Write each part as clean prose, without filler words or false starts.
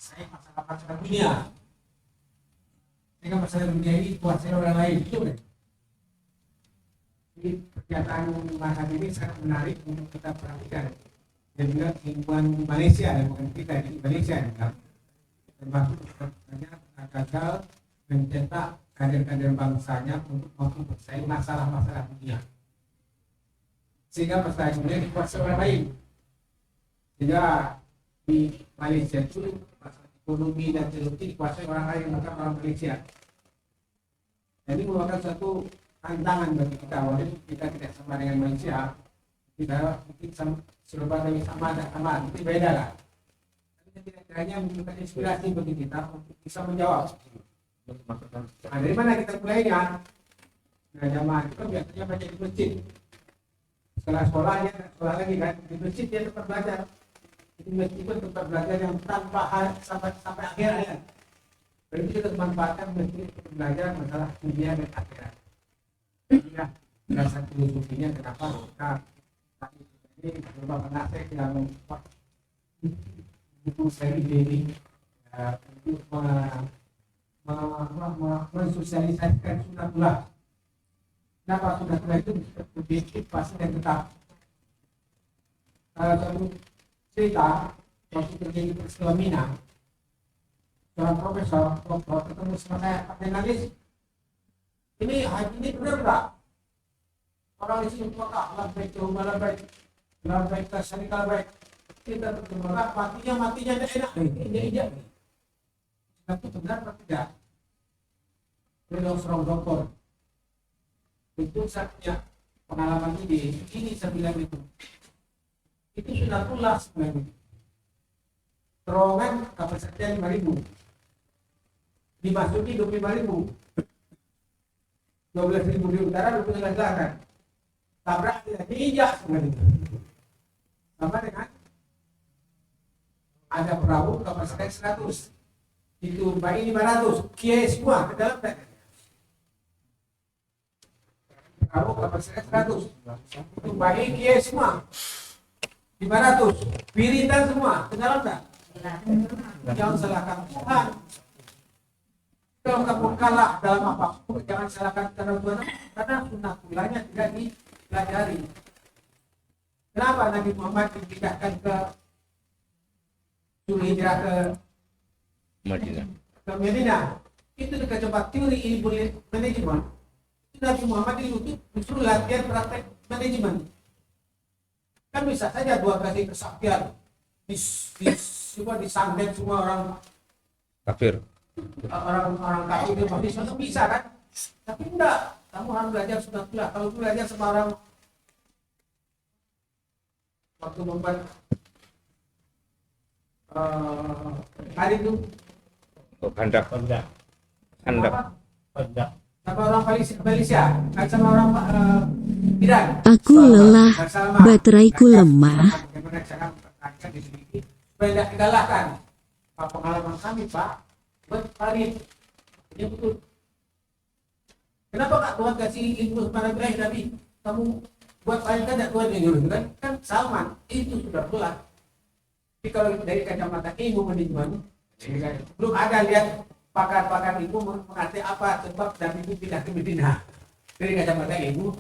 saya masalah dunia. Sehingga masalah dunia ini kuasai orang lain, itu kan? Jadi pernyataan Mas Hadi ini sangat menarik untuk kita perhatikan. Dan juga lingkungan Malaysia, bukan kita di Malaysia, kan? Termasuk sebenarnya gagal mencetak kader-kader bangsanya untuk mampu bersaing masalah-masalah dunia. Sehingga masalah dunia dikuasai orang lain. Sehingga di Malaysia itu masalah ekonomi dan teknologi dikuasai orang lain, bukan orang Malaysia. Jadi merupakan suatu tantangan bagi kita. Walaupun kita tidak sama dengan Malaysia, kita mungkin serba sama, tapi beda lah. Kira-kiranya memberikan inspirasi bagi kita untuk bisa menjawab. Nah, dari mana kita mulainya? Nah, zaman itu kan biasanya baca di masjid. Setelah sekolah dia sekolah lagi kan, di masjid dia tempat belajar. Jadi masjid itu tempat belajar yang tanpa sampai akhir ya. Berarti kita manfaatkan masjid untuk belajar masalah dunia dan akhirat. Ya, dasar filosofinya kenapa kita ini beberapa penasihat yang buku seri ini untuk mensosialisasikan sunatullah. Kenapa sunatullah itu objektif pasti dan tetap. Satu cerita waktu terjadi peristiwa Mina, seorang profesor ketemu sama saya, Pak Denalis, ini haji ini benar nggak? Orang di sini apakah labbaik Allahumma labbaik syarika labbaik, kita bertemu matinya tidak enak, injak. Tapi benar atau tidak? Beliau seorang dokter. Itu saya punya pengalaman ini saya bilang itu sunatullah sebenarnya. Terowongan kapasitasnya 5.000, dimasuki 25.000, 12.000 di utara, 12.000 di selatan. Tabrak tidak diinjak sebenarnya. Sama dengan ada perahu kapasitas 100, itu bayi 500, kiai semua ke dalam tak. Perahu kapasitas 100, itu bayi kiai semua 500, piritan semua ke dalam tak. Jangan salahkan Tuhan. Kalau kamu kalah dalam apapun, jangan salahkan Tuhan, karena sunnatullahnya tidak dipelajari. Kenapa Nabi Muhammad dipindahkan ke suruh hijrah ke Madinah? Itu dekat tempat teori ilmu manajemen. Nabi Muhammad itu disuruh latihan praktek manajemen. Kan bisa saja 2 kali kesaktian disandet semua orang kafir. Orang kafir itu bisa kan? Tapi enggak, kamu harus belajar sunatullah. Kalau belajar sama orang waktu membuat hari itu Handak. sama orang Malaysia, sama orang Iran. Aku lelah, bateraiku lemah. Bagaimana cara mempertahankan di sini supaya tidak digalahkan. Pengalaman kami Pak, buat Farid, ini betul. Kenapa Kak Tuhan kasih ilmu kepada Ibrahim Nabi? Kamu buat Farid kan Tuhan yang nyuruh kan Salman itu sudah pulang. Tapi kalau dari kacamata ilmu manajemen, belum ada lihat pakar-pakar itu mengerti apa sebab Nabi itu pindah ke Medina. Dari kacamata ilmu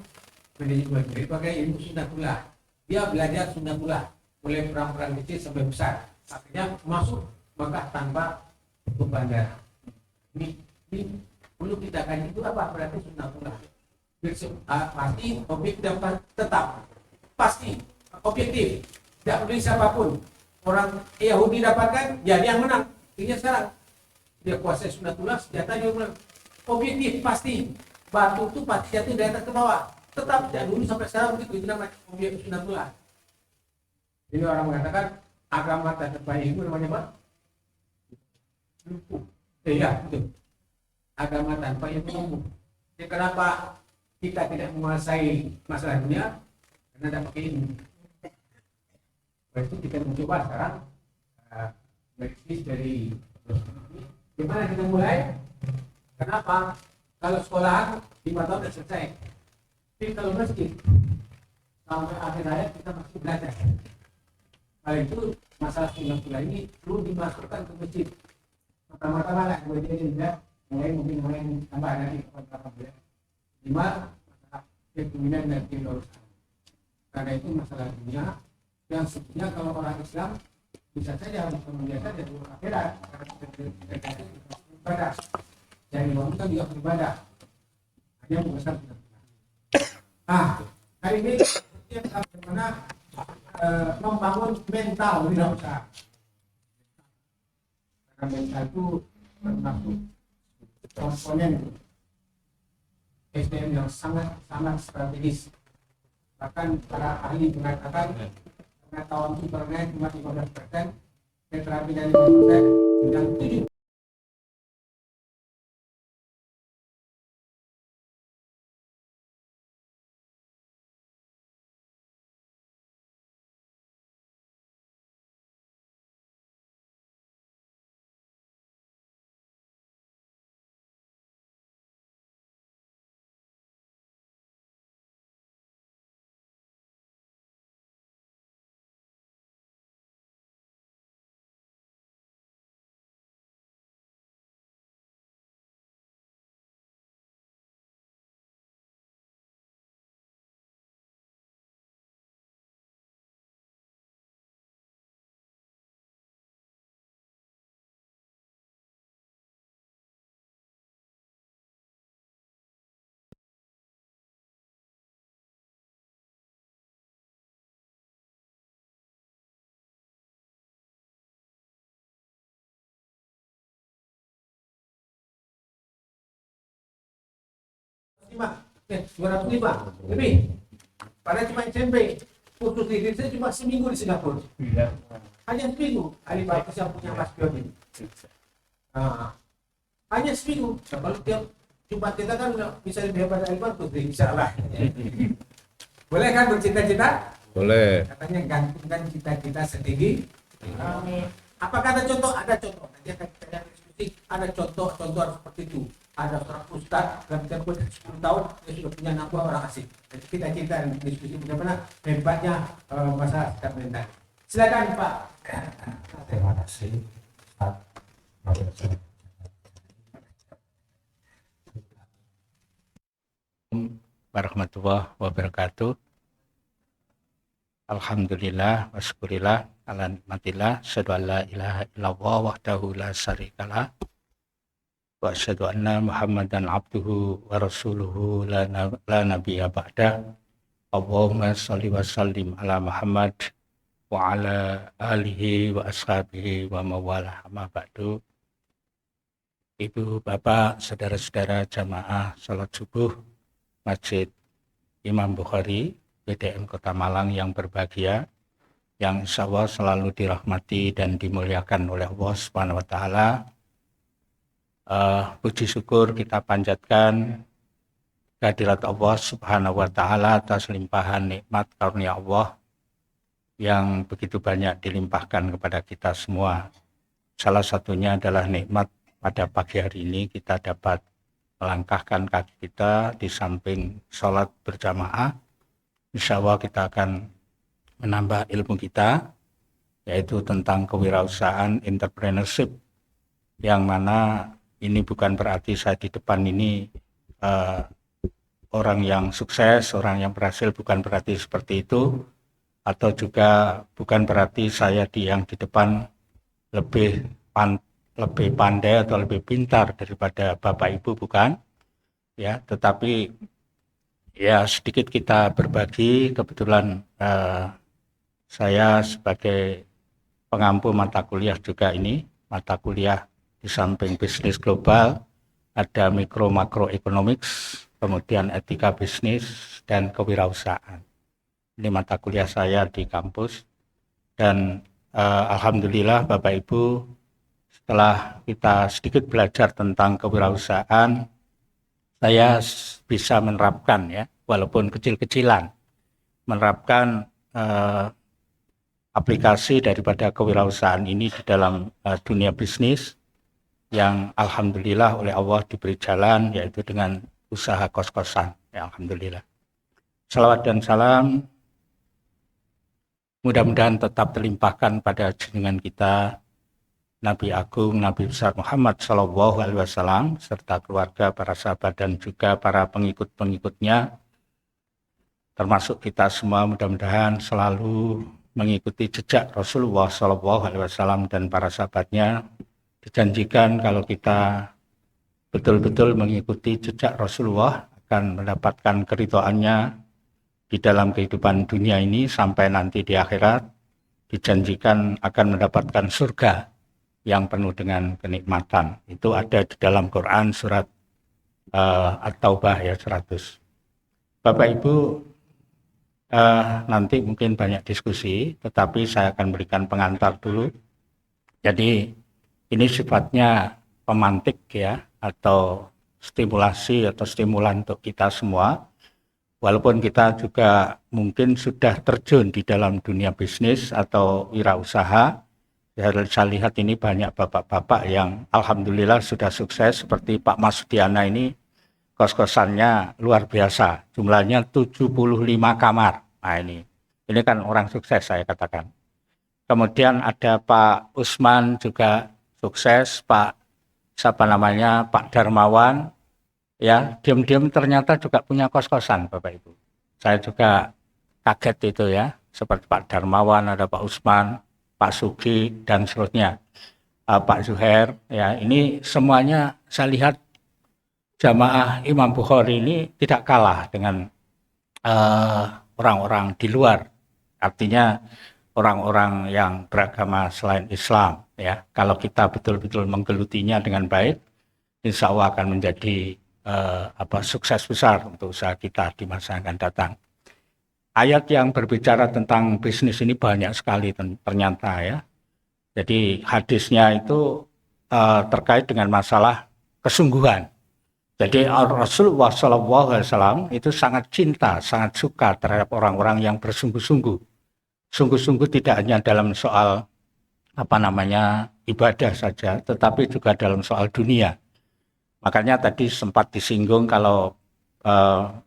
manajemen, dari pakai ilmu sunatullah. Dia belajar sunatullah mulai perang-perang kecil sampai besar. Akhirnya masuk Mekah tanpa bandara. Ini perlu kita kaji itu apa berarti sunatullah. Pasti objek dapat tetap, pasti objektif, tidak peduli siapapun. Orang Yahudi dapatkan, jadi yang menang. Ini sekarang dia kuasai sunatullah, senjata dia menang. Objektif pasti, batu itu pasti jatuh dari atas ke bawah. Tetap dari dulu sampai sekarang begitu, itu namanya objek sunatullah. Jadi orang mengatakan agama tak terbaik itu namanya apa? Iya, betul. Agama tanpa ilmu. Jadi kenapa kita tidak menguasai masalah dunia? Karena tidak pakai ilmu. Itu kita mencoba sekarang berikis dari gimana kita mulai? Kenapa? Kalau sekolahan 5 tahun sudah selesai. Tapi kalau masjid sampai akhir hayat kita masih belajar. Hal itu masalah sunnah ini perlu dimasukkan ke masjid. Pertama-tama lah kemudian ya, mulai tambah nanti kepada ya. 5 masalah keturunan dan keluarga. Karena itu masalah dunia yang sebetulnya kalau orang Islam bisa saja membiasa dari akhirat karena kita beribadah. Jadi orang kan juga beribadah. Hanya besar. Hari ini kita bagaimana membangun mental wirausaha. Karena mental itu termasuk komponen SDM yang sangat strategis. Bahkan para ahli mengatakan pengetahuan supernya cuma 15%, terapi dari 5%, yang 7. Lebih. Padahal cuma SMP. Kursus di saya cuma seminggu di Singapura. Hanya seminggu. Alibaba yang punya Mas Pion ini. Hanya seminggu. Kalau tiap Jumat kita kan bisa lebih hebat dari Alibaba, insya Allah. Boleh kan bercita-cita? Boleh. Katanya gantungkan cita-cita setinggi. Apakah ada contoh? Ada contoh. Nanti akan kita diskusi. Ada contoh seperti itu. Ada seorang ustaz dalam tempoh 10 tahun dia sudah punya anak buah orang asing. Jadi kita diskusi bagaimana hebatnya masalah sikap mental. Silakan Pak. Terima kasih. Warahmatullahi wabarakatuh. Alhamdulillah wa syukurillah ala nikmatillah asyhadu an la ilaha illallah wahdahu la syarikalah wa asyhadu anna Muhammadan abduhu wa rasuluhu la nabiyya ba'da. Allahumma shalli wa sallim ala Muhammad wa ala alihi wa ashabihi wa mawalah amma ba'du. Ibu, bapak, saudara-saudara jamaah salat subuh Masjid Imam Bukhari BDM Kota Malang yang berbahagia, yang insya Allah selalu dirahmati dan dimuliakan oleh Allah Subhanahu wa Ta'ala. Puji syukur kita panjatkan kehadirat Allah Subhanahu wa Ta'ala atas limpahan nikmat karunia Allah yang begitu banyak dilimpahkan kepada kita semua. Salah satunya adalah nikmat pada pagi hari ini kita dapat melangkahkan kaki kita di samping sholat berjamaah. Insya Allah kita akan menambah ilmu kita, yaitu tentang kewirausahaan entrepreneurship, yang mana ini bukan berarti saya di depan ini orang yang sukses, orang yang berhasil, bukan berarti seperti itu, atau juga bukan berarti saya yang di depan lebih pandai atau lebih pintar daripada Bapak Ibu, bukan, ya, tetapi ya sedikit kita berbagi. Kebetulan saya sebagai pengampu mata kuliah juga ini, mata kuliah di samping bisnis global, ada mikro makro economics, kemudian etika bisnis dan kewirausahaan. Ini mata kuliah saya di kampus, dan alhamdulillah Bapak Ibu, setelah kita sedikit belajar tentang kewirausahaan, saya bisa menerapkan, ya, walaupun kecil-kecilan, menerapkan aplikasi daripada kewirausahaan ini di dalam dunia bisnis yang alhamdulillah oleh Allah diberi jalan, yaitu dengan usaha kos-kosan, ya, alhamdulillah. Salawat dan salam mudah-mudahan tetap terlimpahkan pada junjungan kita Nabi Agung, Nabi besar Muhammad Shallallahu Alaihi Wasallam serta keluarga, para sahabat dan juga para pengikut-pengikutnya, termasuk kita semua mudah-mudahan selalu mengikuti jejak Rasulullah Shallallahu Alaihi Wasallam dan para sahabatnya. Dijanjikan kalau kita betul-betul mengikuti jejak Rasulullah akan mendapatkan keridhaannya di dalam kehidupan dunia ini sampai nanti di akhirat. Dijanjikan akan mendapatkan surga yang penuh dengan kenikmatan. Itu ada di dalam Quran surat At-Taubah ya 100. Bapak Ibu, nanti mungkin banyak diskusi, tetapi saya akan berikan pengantar dulu. Jadi ini sifatnya pemantik ya, atau stimulasi atau stimulan untuk kita semua. Walaupun kita juga mungkin sudah terjun di dalam dunia bisnis atau wirausaha, saya lihat ini banyak bapak-bapak yang alhamdulillah sudah sukses, seperti Pak Masudiana ini kos-kosannya luar biasa, jumlahnya 75 kamar. Nah ini kan orang sukses saya katakan. Kemudian ada Pak Usman juga sukses, Pak Darmawan, ya diam-diam ternyata juga punya kos-kosan Bapak Ibu. Saya juga kaget itu ya, seperti Pak Darmawan, ada Pak Usman, Pak Sugi dan seterusnya, Pak Zuhair, ya ini semuanya saya lihat jamaah Imam Bukhari ini tidak kalah dengan orang-orang di luar, artinya orang-orang yang beragama selain Islam ya. Kalau kita betul-betul menggelutinya dengan baik, insya Allah akan menjadi sukses besar untuk usaha kita di masa yang akan datang. Ayat yang berbicara tentang bisnis ini banyak sekali ternyata ya. Jadi hadisnya itu terkait dengan masalah kesungguhan. Jadi Rasulullah SAW itu sangat cinta, sangat suka terhadap orang-orang yang bersungguh-sungguh. Sungguh-sungguh tidak hanya dalam soal ibadah saja, tetapi juga dalam soal dunia. Makanya tadi sempat disinggung kalau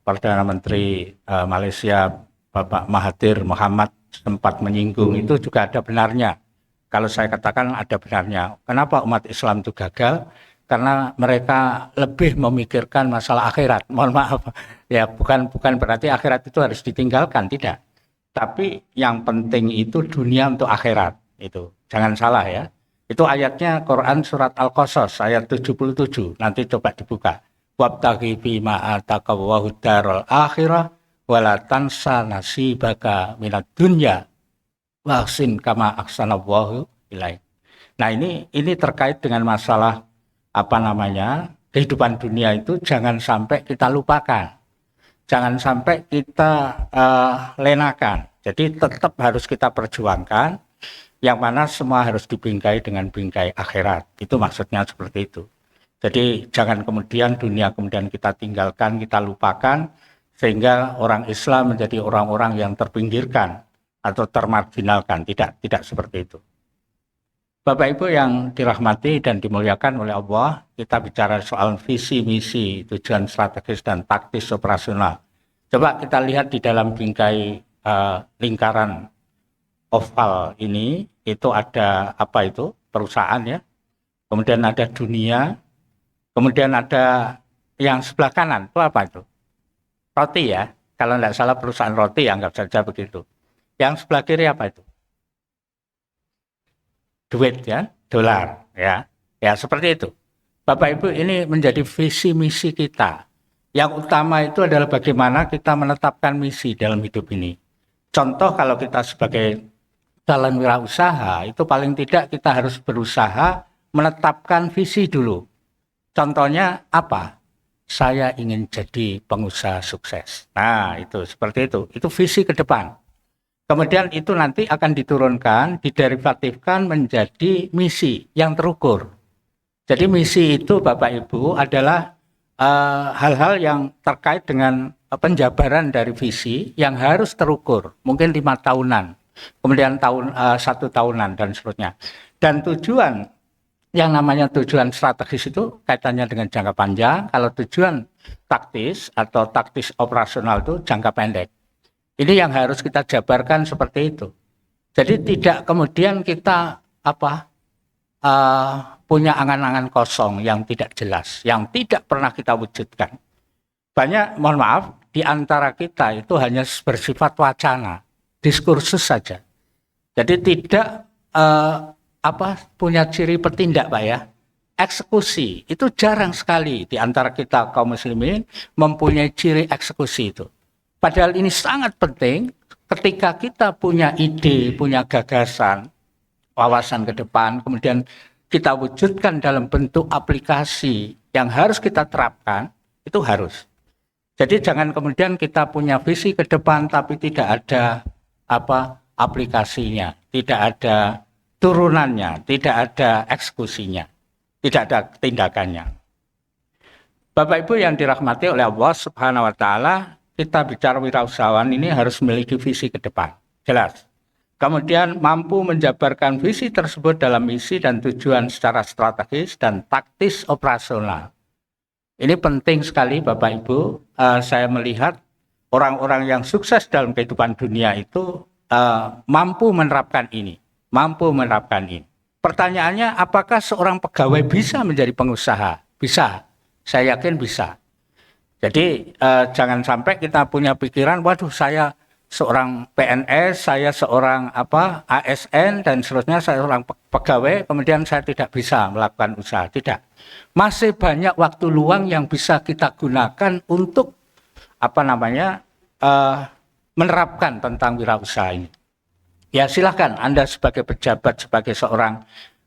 Perdana Menteri Malaysia Bapak Mahathir Mohamad sempat menyinggung, itu juga ada benarnya. Kalau saya katakan ada benarnya. Kenapa umat Islam itu gagal? Karena mereka lebih memikirkan masalah akhirat. Mohon maaf, ya bukan berarti akhirat itu harus ditinggalkan, tidak. Tapi yang penting itu dunia untuk akhirat. Itu jangan salah ya. Itu ayatnya Quran surat Al-Qasas ayat 77. Nanti coba dibuka. Wabtaghi fima ataka Allahu darul akhirah wala tansa nasibaka minad dunya wahsin kama ahsanallahu ilaik. Nah, ini terkait dengan masalah kehidupan dunia itu jangan sampai kita lupakan. Jangan sampai kita lenakan. Jadi tetap harus kita perjuangkan, yang mana semua harus dibingkai dengan bingkai akhirat. Itu maksudnya seperti itu. Jadi jangan kemudian dunia kemudian kita tinggalkan, kita lupakan, sehingga orang Islam menjadi orang-orang yang terpinggirkan atau termarginalkan. Tidak seperti itu. Bapak Ibu yang dirahmati dan dimuliakan oleh Allah, kita bicara soal visi, misi, tujuan strategis dan taktis operasional. Coba kita lihat di dalam bingkai lingkaran oval ini, itu ada perusahaan ya, kemudian ada dunia, kemudian ada yang sebelah kanan, itu apa itu? Roti ya, kalau tidak salah perusahaan roti, anggap saja begitu. Yang sebelah kiri apa itu? Duit ya, dolar ya, seperti itu. Bapak Ibu, ini menjadi visi misi kita. Yang utama itu adalah bagaimana kita menetapkan misi dalam hidup ini. Contoh kalau kita sebagai calon wirausaha, itu paling tidak kita harus berusaha menetapkan visi dulu. Contohnya apa? Saya ingin jadi pengusaha sukses. Nah, itu seperti itu. Itu visi ke depan. Kemudian itu nanti akan diturunkan, diderivatifkan menjadi misi yang terukur. Jadi misi itu Bapak Ibu adalah hal-hal yang terkait dengan penjabaran dari visi yang harus terukur. Mungkin 5 tahunan, kemudian 1 tahunan dan seterusnya. Dan tujuan yang namanya tujuan strategis itu kaitannya dengan jangka panjang. Kalau tujuan taktis atau taktis operasional itu jangka pendek. Ini yang harus kita jabarkan seperti itu. Jadi tidak kemudian kita punya angan-angan kosong yang tidak jelas, yang tidak pernah kita wujudkan. Banyak, mohon maaf, di antara kita itu hanya bersifat wacana, diskursus saja. Jadi tidak punya ciri bertindak, Pak ya. Eksekusi itu jarang sekali di antara kita kaum muslimin mempunyai ciri eksekusi itu. Padahal ini sangat penting ketika kita punya ide, punya gagasan, wawasan ke depan, kemudian kita wujudkan dalam bentuk aplikasi yang harus kita terapkan, itu harus. Jadi jangan kemudian kita punya visi ke depan tapi tidak ada aplikasinya, tidak ada turunannya, tidak ada eksekusinya, tidak ada tindakannya. Bapak Ibu yang dirahmati oleh Allah Subhanahu wa taala, kita bicara wirausahawan ini harus memiliki visi ke depan, jelas. Kemudian mampu menjabarkan visi tersebut dalam misi dan tujuan secara strategis dan taktis operasional. Ini penting sekali Bapak Ibu. Saya melihat orang-orang yang sukses dalam kehidupan dunia itu mampu menerapkan ini. Pertanyaannya, apakah seorang pegawai bisa menjadi pengusaha? Bisa, saya yakin bisa. Jadi jangan sampai kita punya pikiran, waduh saya seorang PNS, saya seorang ASN dan seterusnya, saya seorang pegawai, kemudian saya tidak bisa melakukan usaha. Tidak. Masih banyak waktu luang yang bisa kita gunakan untuk menerapkan tentang wirausaha ini. Ya silahkan Anda sebagai pejabat, sebagai seorang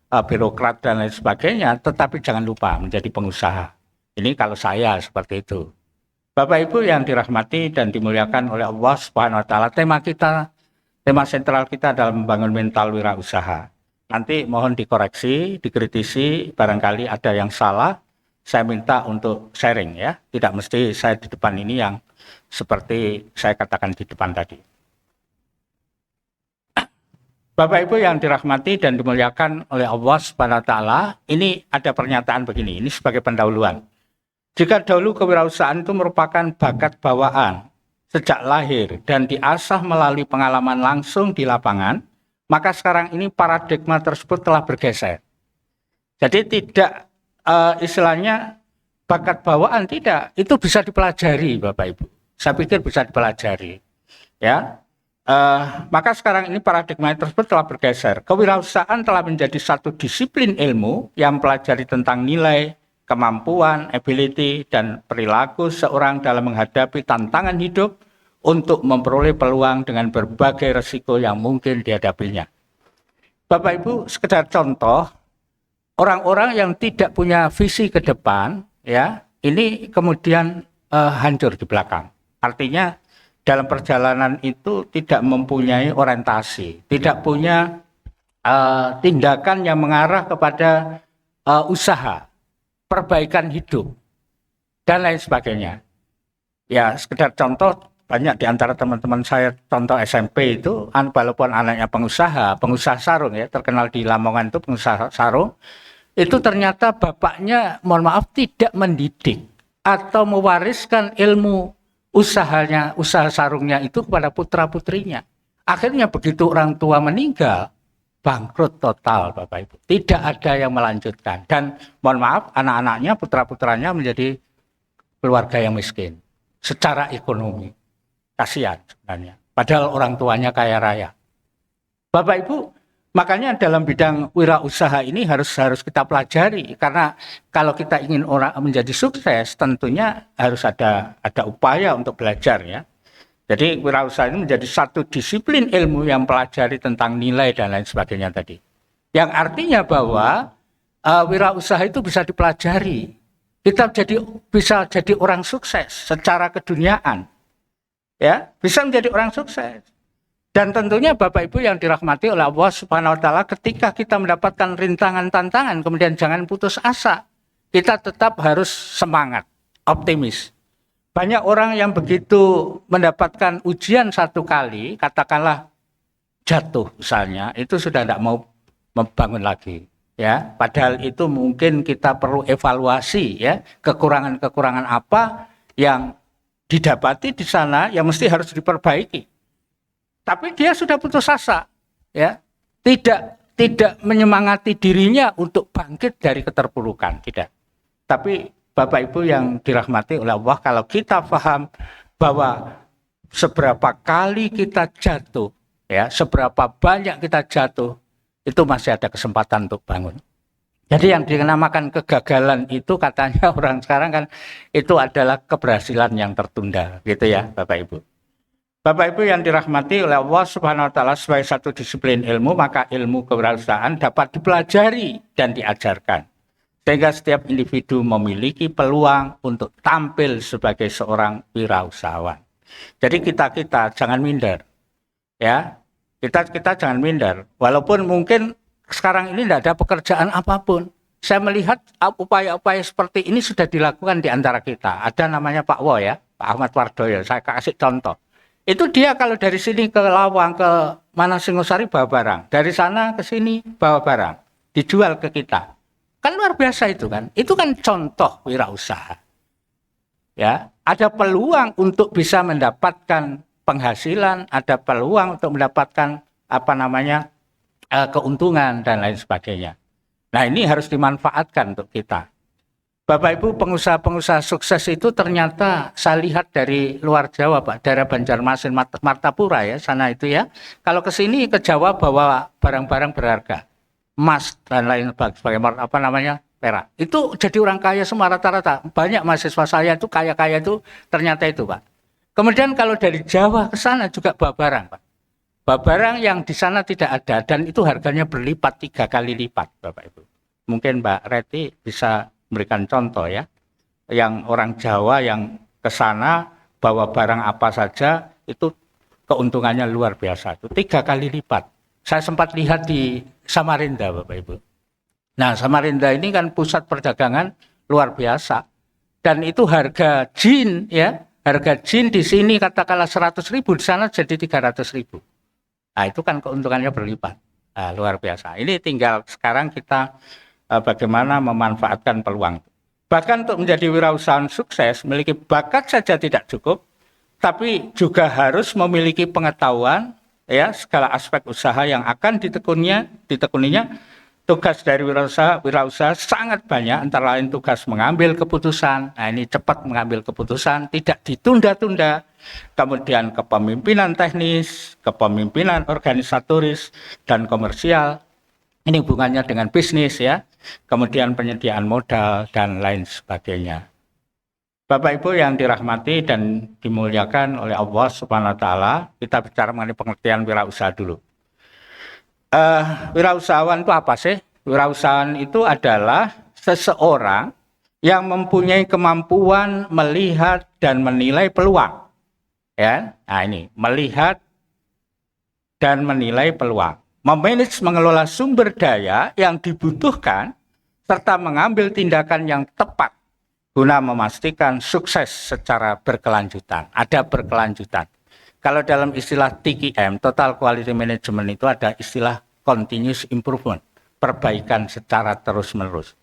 birokrat dan lain sebagainya, tetapi jangan lupa menjadi pengusaha. Ini kalau saya seperti itu. Bapak Ibu yang dirahmati dan dimuliakan oleh Allah Subhanahu wa taala, tema sentral kita adalah membangun mental wirausaha. Nanti mohon dikoreksi, dikritisi, barangkali ada yang salah, saya minta untuk sharing ya. Tidak mesti saya di depan ini yang seperti saya katakan di depan tadi. Bapak Ibu yang dirahmati dan dimuliakan oleh Allah Subhanahu wa taala, ini ada pernyataan begini, ini sebagai pendahuluan. Jika dahulu kewirausahaan itu merupakan bakat bawaan sejak lahir dan diasah melalui pengalaman langsung di lapangan, maka sekarang ini paradigma tersebut telah bergeser. Jadi tidak istilahnya bakat bawaan, tidak, itu bisa dipelajari Bapak Ibu. Saya pikir bisa dipelajari. Ya, maka sekarang ini paradigma tersebut telah bergeser. Kewirausahaan telah menjadi satu disiplin ilmu yang mempelajari tentang nilai, kemampuan, ability, dan perilaku seorang dalam menghadapi tantangan hidup untuk memperoleh peluang dengan berbagai resiko yang mungkin dihadapinya. Bapak Ibu, sekedar contoh, orang-orang yang tidak punya visi ke depan, ya, ini kemudian hancur di belakang. Artinya dalam perjalanan itu tidak mempunyai orientasi, tidak punya tindakan yang mengarah kepada usaha, perbaikan hidup, dan lain sebagainya. Ya, sekedar contoh, banyak di antara teman-teman saya contoh SMP itu, walaupun anaknya pengusaha sarung ya, terkenal di Lamongan itu pengusaha sarung, itu ternyata bapaknya, mohon maaf, tidak mendidik atau mewariskan ilmu usahanya, usaha sarungnya itu kepada putra-putrinya. Akhirnya begitu orang tua meninggal, bangkrut total Bapak Ibu. Tidak ada yang melanjutkan. Dan mohon maaf, anak-anaknya, putra-putranya menjadi keluarga yang miskin secara ekonomi. Kasihan sebenarnya. Padahal orang tuanya kaya raya. Bapak Ibu, makanya dalam bidang wirausaha ini harus kita pelajari. Karena kalau kita ingin orang menjadi sukses, tentunya harus ada upaya untuk belajar ya. Jadi wirausaha ini menjadi satu disiplin ilmu yang pelajari tentang nilai dan lain sebagainya tadi. Yang artinya bahwa wirausaha itu bisa dipelajari. Kita bisa jadi orang sukses secara keduniaan. Ya, bisa menjadi orang sukses. Dan tentunya Bapak Ibu yang dirahmati oleh Allah Subhanahu wa taala, ketika kita mendapatkan rintangan-tantangan, kemudian jangan putus asa. Kita tetap harus semangat, optimis. Banyak orang yang begitu mendapatkan ujian satu kali, katakanlah jatuh misalnya, itu sudah tidak mau membangun lagi. Ya, padahal itu mungkin kita perlu evaluasi ya, kekurangan-kekurangan apa yang didapati di sana yang mesti harus diperbaiki. Tapi dia sudah putus asa. ya, tidak menyemangati dirinya untuk bangkit dari keterpurukan, tidak. Tapi Bapak Ibu yang dirahmati oleh Allah, kalau kita paham bahwa seberapa kali kita jatuh, ya, seberapa banyak kita jatuh, itu masih ada kesempatan untuk bangun. Jadi yang dinamakan kegagalan itu katanya orang sekarang kan itu adalah keberhasilan yang tertunda, gitu ya, Bapak Ibu. Bapak Ibu yang dirahmati oleh Allah Subhanahu wa taala, sebagai satu disiplin ilmu, maka ilmu kewirausahaan dapat dipelajari dan diajarkan. Sehingga setiap individu memiliki peluang untuk tampil sebagai seorang wirausahawan. Jadi kita jangan minder. Ya. Kita jangan minder. Walaupun mungkin sekarang ini tidak ada pekerjaan apapun. Saya melihat upaya-upaya seperti ini sudah dilakukan di antara kita. Ada namanya Pak Wo ya, Pak Ahmad Wardoyo. Saya kasih contoh. Itu dia kalau dari sini ke Lawang, ke mana Singosari bawa barang. Dari sana ke sini bawa barang. Dijual ke kita. Kan luar biasa itu kan. Itu kan contoh wirausaha. Ya, ada peluang untuk bisa mendapatkan penghasilan, ada peluang untuk mendapatkan keuntungan dan lain sebagainya. Nah, ini harus dimanfaatkan untuk kita. Bapak Ibu, pengusaha-pengusaha sukses itu ternyata saya lihat dari luar Jawa, Pak, daerah Banjarmasin, Martapura ya, sana itu ya. Kalau ke sini ke Jawa bawa barang-barang berharga, emas dan lain sebagainya, perak. Itu jadi orang kaya semua rata-rata. Banyak mahasiswa saya itu kaya-kaya itu ternyata itu, Pak. Kemudian kalau dari Jawa ke sana juga bawa barang, Pak. Bawa barang yang di sana tidak ada dan itu harganya berlipat 3 kali lipat, Bapak Ibu. Mungkin Mbak Reti bisa memberikan contoh ya, yang orang Jawa yang ke sana bawa barang apa saja itu keuntungannya luar biasa, itu 3 kali lipat. Saya sempat lihat di Samarinda, Bapak Ibu. Nah, Samarinda ini kan pusat perdagangan luar biasa, dan itu harga jin ya, harga jin di sini katakanlah 100.000, di sana jadi 300.000. Nah, itu kan keuntungannya berlipat. Nah, luar biasa. Ini tinggal sekarang kita bagaimana memanfaatkan peluang. Bahkan untuk menjadi wirausahawan sukses, memiliki bakat saja tidak cukup, tapi juga harus memiliki pengetahuan ya segala aspek usaha yang akan ditekuninya. Tugas dari wirausaha sangat banyak, antara lain tugas mengambil keputusan. Nah, ini cepat mengambil keputusan, tidak ditunda-tunda. Kemudian kepemimpinan teknis, kepemimpinan organisatoris dan komersial. Ini hubungannya dengan bisnis ya, kemudian penyediaan modal dan lain sebagainya. Bapak Ibu yang dirahmati dan dimuliakan oleh Allah Subhanahu wa taala, kita bicara mengenai pengertian wirausaha dulu. Wirausahawan itu apa sih? Wirausahawan itu adalah seseorang yang mempunyai kemampuan melihat dan menilai peluang. Ya, nah ini melihat dan menilai peluang. Memanage, mengelola sumber daya yang dibutuhkan, serta mengambil tindakan yang tepat guna memastikan sukses secara berkelanjutan. Ada berkelanjutan. Kalau dalam istilah TQM, Total Quality Management, itu ada istilah continuous improvement, perbaikan secara terus-menerus.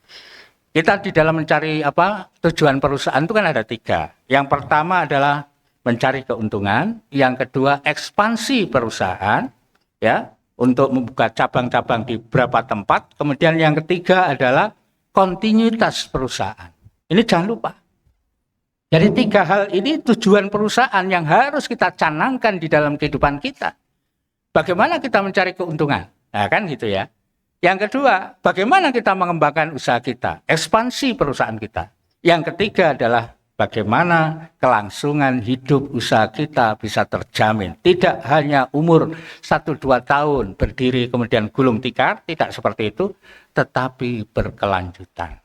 Kita di dalam mencari tujuan perusahaan itu kan ada 3. Yang pertama adalah mencari keuntungan, yang kedua ekspansi perusahaan, ya, untuk membuka cabang-cabang di beberapa tempat. Kemudian yang ketiga adalah kontinuitas perusahaan. Ini jangan lupa. Jadi 3 hal ini tujuan perusahaan yang harus kita canangkan di dalam kehidupan kita. Bagaimana kita mencari keuntungan? Nah, kan gitu ya. Yang kedua, bagaimana kita mengembangkan usaha kita, ekspansi perusahaan kita. Yang ketiga adalah bagaimana kelangsungan hidup usaha kita bisa terjamin. Tidak hanya umur 1-2 tahun berdiri kemudian gulung tikar, tidak seperti itu, tetapi berkelanjutan.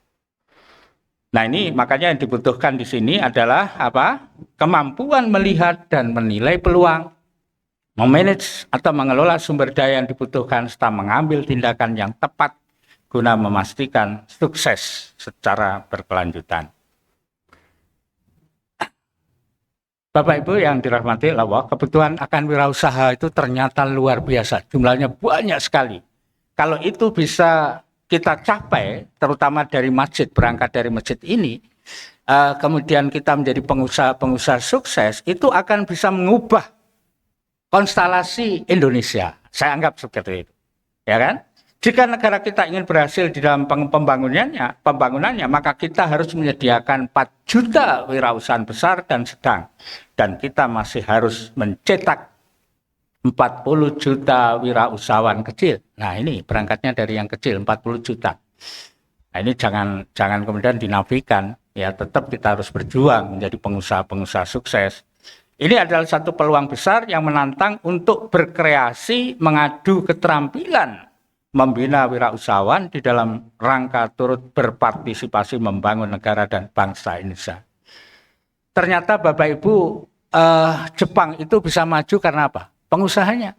Nah, ini makanya yang dibutuhkan di sini adalah kemampuan melihat dan menilai peluang, memanage atau mengelola sumber daya yang dibutuhkan, serta mengambil tindakan yang tepat guna memastikan sukses secara berkelanjutan. Bapak Ibu yang dirahmati Allah, kebutuhan akan wirausaha itu ternyata luar biasa, jumlahnya banyak sekali. Kalau itu bisa kita capai, terutama dari masjid, berangkat dari masjid ini, kemudian kita menjadi pengusaha-pengusaha sukses, itu akan bisa mengubah konstelasi Indonesia. Saya anggap seperti itu. Ya kan? Jika negara kita ingin berhasil di dalam pembangunannya, maka kita harus menyediakan 4 juta wirausahaan besar dan sedang. Dan kita masih harus mencetak 40 juta wirausahawan kecil. Nah, ini berangkatnya dari yang kecil, 40 juta. Nah, ini jangan kemudian dinafikan, ya tetap kita harus berjuang menjadi pengusaha-pengusaha sukses. Ini adalah satu peluang besar yang menantang untuk berkreasi, mengadu keterampilan, membina wirausahawan di dalam rangka turut berpartisipasi membangun negara dan bangsa Indonesia. Ternyata Bapak Ibu, Jepang itu bisa maju karena apa? Pengusahanya.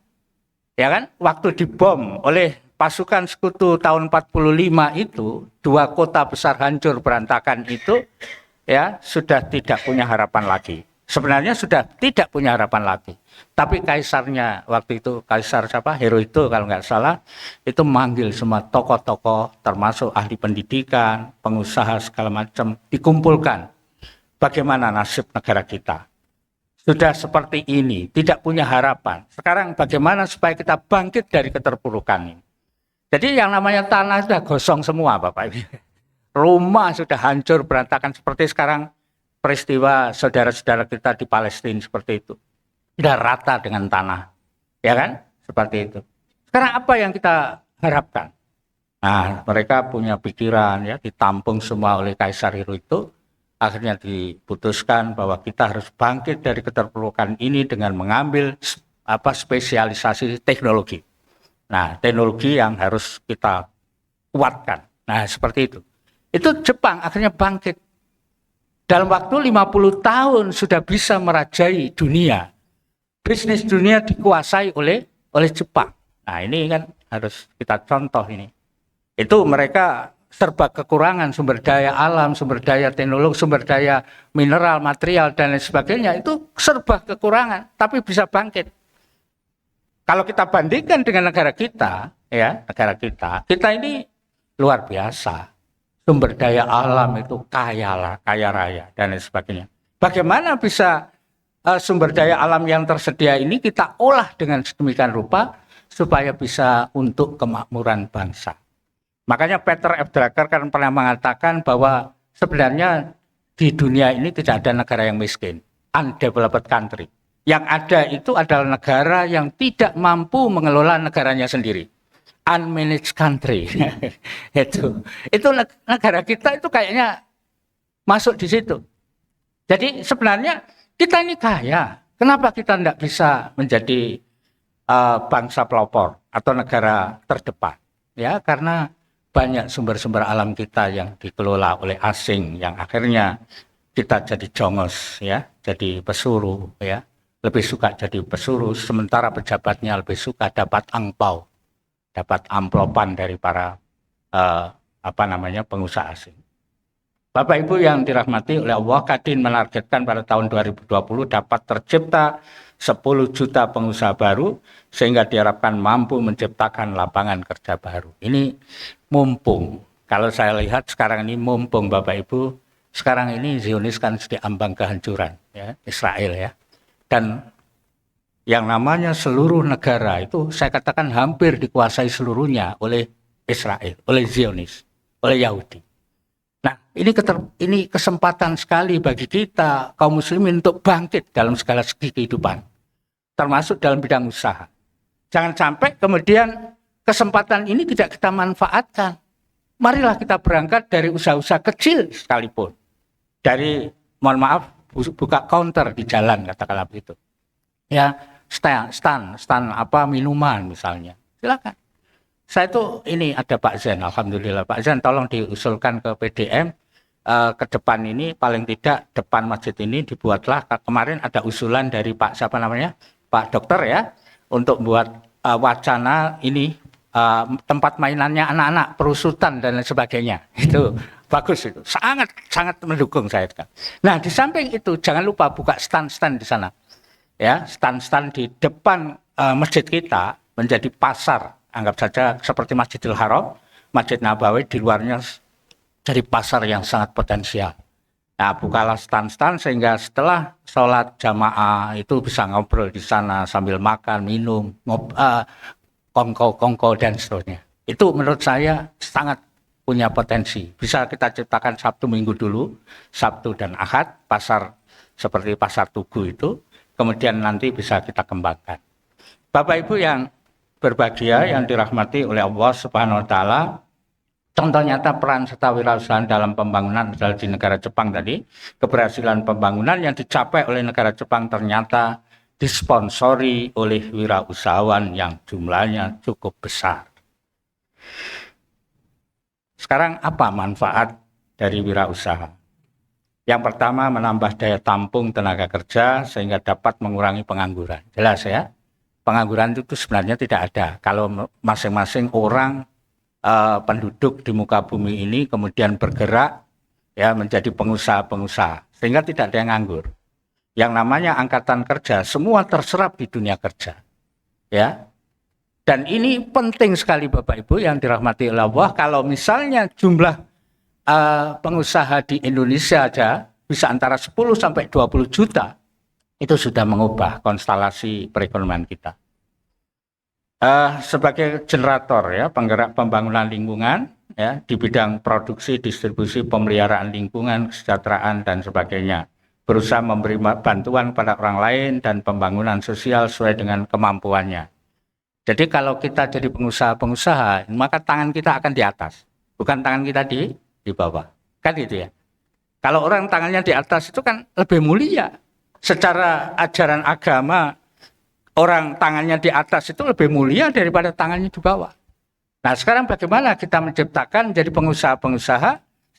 Ya kan? Waktu dibom oleh pasukan sekutu tahun 45 itu, 2 kota besar hancur berantakan itu, ya sudah tidak punya harapan lagi. Sebenarnya sudah tidak punya harapan lagi. Tapi kaisarnya waktu itu, kaisar siapa? Hirohito kalau nggak salah, itu manggil semua tokoh-tokoh, termasuk ahli pendidikan, pengusaha segala macam, dikumpulkan. Bagaimana nasib negara kita? Sudah seperti ini, tidak punya harapan. Sekarang bagaimana supaya kita bangkit dari keterpurukan ini? Jadi yang namanya tanah sudah gosong semua Bapak Ibu. Rumah sudah hancur berantakan seperti sekarang peristiwa saudara-saudara kita di Palestina seperti itu. Sudah rata dengan tanah. Ya kan? Seperti itu. Sekarang apa yang kita harapkan? Nah, mereka punya pikiran ya, ditampung semua oleh Kaisar Hirohito. Akhirnya diputuskan bahwa kita harus bangkit dari keterpurukan ini dengan mengambil spesialisasi teknologi. Nah, teknologi yang harus kita kuatkan. Nah, seperti itu. Itu Jepang akhirnya bangkit. Dalam waktu 50 tahun sudah bisa merajai dunia. Bisnis dunia dikuasai oleh Jepang. Nah, ini kan harus kita contoh ini. Itu mereka serba kekurangan sumber daya alam, sumber daya teknologi, sumber daya mineral, material, dan lain sebagainya. Itu serba kekurangan, tapi bisa bangkit. Kalau kita bandingkan dengan negara kita, ya negara kita ini luar biasa. Sumber daya alam itu kaya raya, dan lain sebagainya. Bagaimana bisa sumber daya alam yang tersedia ini kita olah dengan sedemikian rupa supaya bisa untuk kemakmuran bangsa. Makanya Peter F. Drucker kan pernah mengatakan bahwa sebenarnya di dunia ini tidak ada negara yang miskin, undeveloped country. Yang ada itu adalah negara yang tidak mampu mengelola negaranya sendiri, unmanaged country. itu negara kita itu kayaknya masuk di situ. Jadi sebenarnya kita ini kaya. Kenapa kita tidak bisa menjadi bangsa pelopor atau negara terdepan? Ya, karena banyak sumber-sumber alam kita yang dikelola oleh asing, yang akhirnya kita jadi jongos, ya, jadi pesuruh, ya, lebih suka jadi pesuruh, sementara pejabatnya lebih suka dapat angpau, dapat amplopan dari para pengusaha asing. Bapak Ibu yang dirahmati oleh Allah, Kadin menargetkan pada tahun 2020 dapat tercipta 10 juta pengusaha baru sehingga diharapkan mampu menciptakan lapangan kerja baru. Ini mumpung. Kalau saya lihat sekarang ini mumpung Bapak Ibu, sekarang ini Zionis kan sudah ambang kehancuran, ya, Israel ya. Dan yang namanya seluruh negara itu saya katakan hampir dikuasai seluruhnya oleh Israel, oleh Zionis, oleh Yahudi. Nah, ini kesempatan sekali bagi kita kaum muslimin untuk bangkit dalam segala segi kehidupan, termasuk dalam bidang usaha. Jangan sampai kemudian kesempatan ini tidak kita manfaatkan. Marilah kita berangkat dari usaha-usaha kecil sekalipun. Dari, mohon maaf, buka counter di jalan, katakanlah begitu. Ya, stand minuman misalnya. Silakan. Saya itu ini ada Pak Zen, alhamdulillah Pak Zen tolong diusulkan ke PDM ke depan ini paling tidak depan masjid ini dibuatlah, kemarin ada usulan dari Pak siapa namanya Pak Dokter ya untuk buat wacana ini tempat mainannya anak-anak, perusutan dan lain sebagainya. Itu bagus, itu sangat mendukung saya. Nah, di samping itu jangan lupa buka stand-stand di sana. Ya, stand-stand di depan masjid kita menjadi pasar. Anggap saja seperti Masjidil Haram, Masjid Nabawi di luarnya jadi pasar yang sangat potensial. Nah, bukalah stan-stan sehingga setelah sholat jamaah itu bisa ngobrol di sana sambil makan, minum, kongko-kongko dan seterusnya. Itu menurut saya sangat punya potensi. Bisa kita ciptakan Sabtu Minggu dulu, Sabtu dan Ahad, pasar seperti pasar Tugu itu, kemudian nanti bisa kita kembangkan. Bapak Ibu yang berbahagia, yang dirahmati oleh Allah Subhanahu wa Ta'ala, contoh nyata peran serta wirausahaan dalam pembangunan adalah di negara Jepang tadi. Keberhasilan pembangunan yang dicapai oleh negara Jepang ternyata disponsori oleh wirausahawan yang jumlahnya cukup besar. Sekarang apa manfaat dari wirausaha? Yang pertama, menambah daya tampung tenaga kerja sehingga dapat mengurangi pengangguran. Jelas ya, pengangguran itu sebenarnya tidak ada. Kalau masing-masing orang penduduk di muka bumi ini kemudian bergerak ya menjadi pengusaha-pengusaha, sehingga tidak ada yang nganggur. Yang namanya angkatan kerja semua terserap di dunia kerja. Ya. Dan ini penting sekali Bapak Ibu yang dirahmati Allah. Kalau misalnya jumlah pengusaha di Indonesia aja bisa antara 10 sampai 20 juta, itu sudah mengubah konstelasi perekonomian kita. Sebagai generator ya, penggerak pembangunan lingkungan ya di bidang produksi, distribusi, pemeliharaan lingkungan, kesejahteraan dan sebagainya. Berusaha memberi bantuan pada orang lain dan pembangunan sosial sesuai dengan kemampuannya. Jadi kalau kita jadi pengusaha-pengusaha, maka tangan kita akan di atas, bukan tangan kita di bawah. Kan gitu ya. Kalau orang tangannya di atas itu kan lebih mulia. Secara ajaran agama, orang tangannya di atas itu lebih mulia daripada tangannya di bawah. Nah sekarang bagaimana kita menciptakan menjadi pengusaha-pengusaha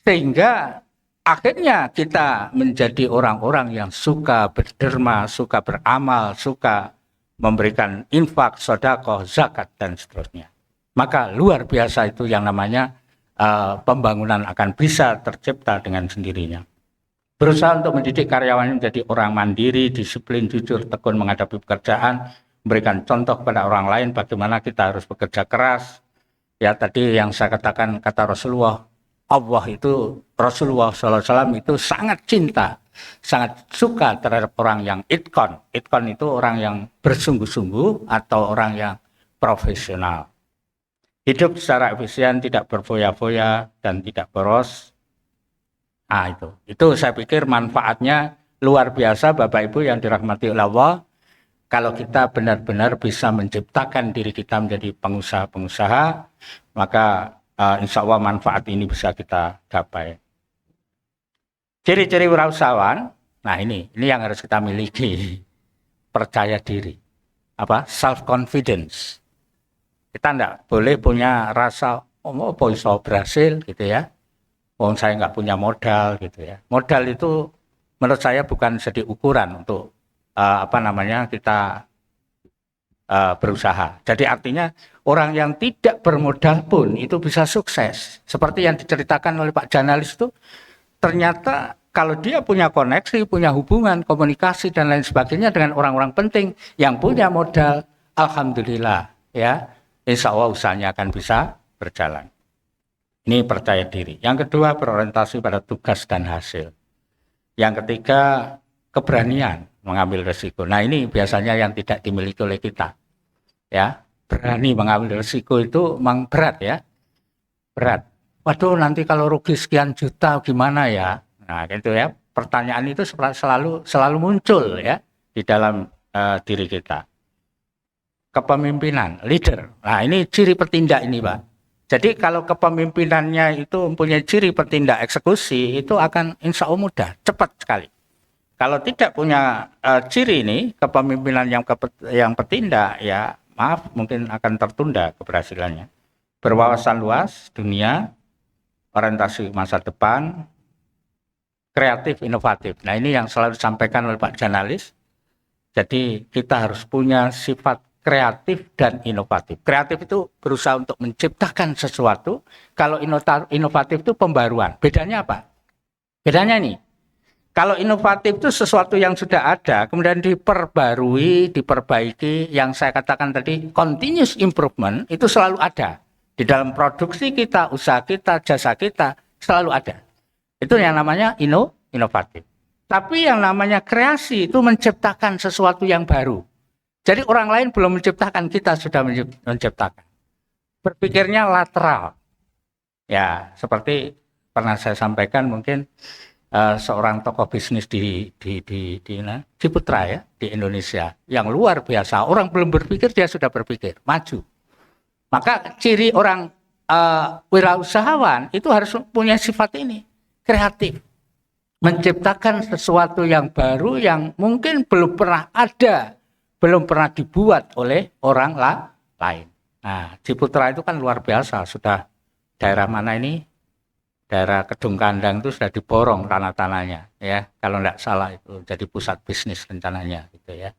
sehingga akhirnya kita menjadi orang-orang yang suka berderma, suka beramal, suka memberikan infak, sedekah, zakat dan seterusnya. Maka luar biasa itu yang namanya pembangunan akan bisa tercipta dengan sendirinya. Berusaha untuk mendidik karyawan menjadi orang mandiri, disiplin, jujur, tekun menghadapi pekerjaan, memberikan contoh kepada orang lain bagaimana kita harus bekerja keras. Ya tadi yang saya katakan kata Rasulullah, Allah itu Rasulullah SAW itu sangat cinta, sangat suka terhadap orang yang itkon. Itkon itu orang yang bersungguh-sungguh atau orang yang profesional. Hidup secara efisien, tidak berfoya-foya dan tidak boros. Nah itu saya pikir manfaatnya luar biasa Bapak Ibu yang dirahmati Allah. Kalau kita benar-benar bisa menciptakan diri kita menjadi pengusaha-pengusaha, maka insya Allah manfaat ini bisa kita capai. Ciri-ciri wirausahawan, nah ini yang harus kita miliki. Percaya diri, self confidence. Kita tidak boleh punya rasa bisa berhasil gitu ya. Saya nggak punya modal gitu ya. Modal itu menurut saya bukan jadi ukuran untuk kita berusaha. Jadi artinya orang yang tidak bermodal pun itu bisa sukses. Seperti yang diceritakan oleh Pak Janalis itu, ternyata kalau dia punya koneksi, punya hubungan, komunikasi dan lain sebagainya dengan orang-orang penting yang punya modal, alhamdulillah ya, insya Allah usahanya akan bisa berjalan. Ini percaya diri. Yang kedua, berorientasi pada tugas dan hasil. Yang ketiga, keberanian mengambil resiko. Nah ini biasanya yang tidak dimiliki oleh kita. Ya, berani mengambil resiko itu memang berat ya. Berat. Waduh nanti kalau rugi sekian juta gimana ya? Nah gitu ya. Pertanyaan itu selalu muncul ya di dalam diri kita. Kepemimpinan, leader. Nah ini ciri petindak ini Pak. Jadi kalau kepemimpinannya itu mempunyai ciri petindak eksekusi, itu akan insya Allah mudah, cepat sekali. Kalau tidak punya ciri ini, kepemimpinan yang petindak, ya maaf mungkin akan tertunda keberhasilannya. Berwawasan luas dunia, orientasi masa depan, kreatif, inovatif. Nah ini yang selalu disampaikan oleh Pak Janalis. Jadi kita harus punya sifat kreatif dan inovatif. Kreatif itu berusaha untuk menciptakan sesuatu. Kalau inovatif itu pembaruan. Bedanya apa? Bedanya nih. Kalau inovatif itu sesuatu yang sudah ada, kemudian diperbarui, diperbaiki. Yang saya katakan tadi, continuous improvement itu selalu ada. Di dalam produksi kita, usaha kita, jasa kita, selalu ada. Itu yang namanya inovatif. Tapi yang namanya kreasi itu menciptakan sesuatu yang baru. Jadi orang lain belum menciptakan, kita sudah menciptakan. Berpikirnya lateral. Ya, seperti pernah saya sampaikan mungkin seorang tokoh bisnis di Ciputra ya, di Indonesia yang luar biasa. Orang belum berpikir dia sudah berpikir, maju. Maka ciri orang wirausahawan itu harus punya sifat ini, kreatif. Menciptakan sesuatu yang baru yang mungkin belum pernah ada, belum pernah dibuat oleh orang lain. Nah, Ciputra itu kan luar biasa, sudah daerah mana ini? Daerah Kedung Kandang itu sudah diborong tanah-tanahnya, ya. Kalau tidak salah itu jadi pusat bisnis rencananya, gitu ya.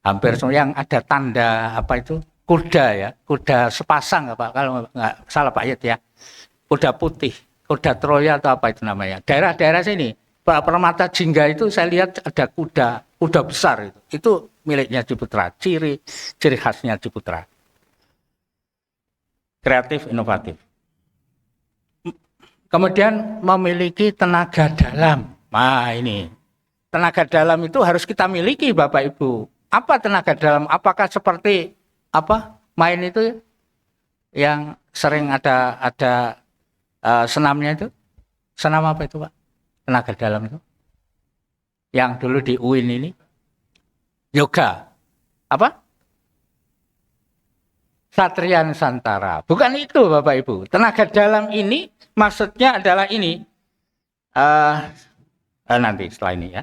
Hampir semua yang ada tanda apa itu kuda ya, kuda sepasang apa kalau nggak salah Pak Yud ya, kuda putih, kuda Troya atau apa itu namanya. Daerah-daerah sini, Permata Jingga itu saya lihat ada kuda besar itu miliknya Ciputra, ciri khasnya Ciputra. Kreatif, inovatif. Kemudian memiliki tenaga dalam. Nah ini, tenaga dalam itu harus kita miliki Bapak Ibu. Apa tenaga dalam? Apakah seperti apa main itu yang sering ada senamnya itu? Senam apa itu Pak? Tenaga dalam itu? Yang dulu di UIN ini? Yoga. Apa? Satria Nusantara. Bukan itu Bapak Ibu. Tenaga dalam ini maksudnya adalah ini. Nanti setelah ini ya.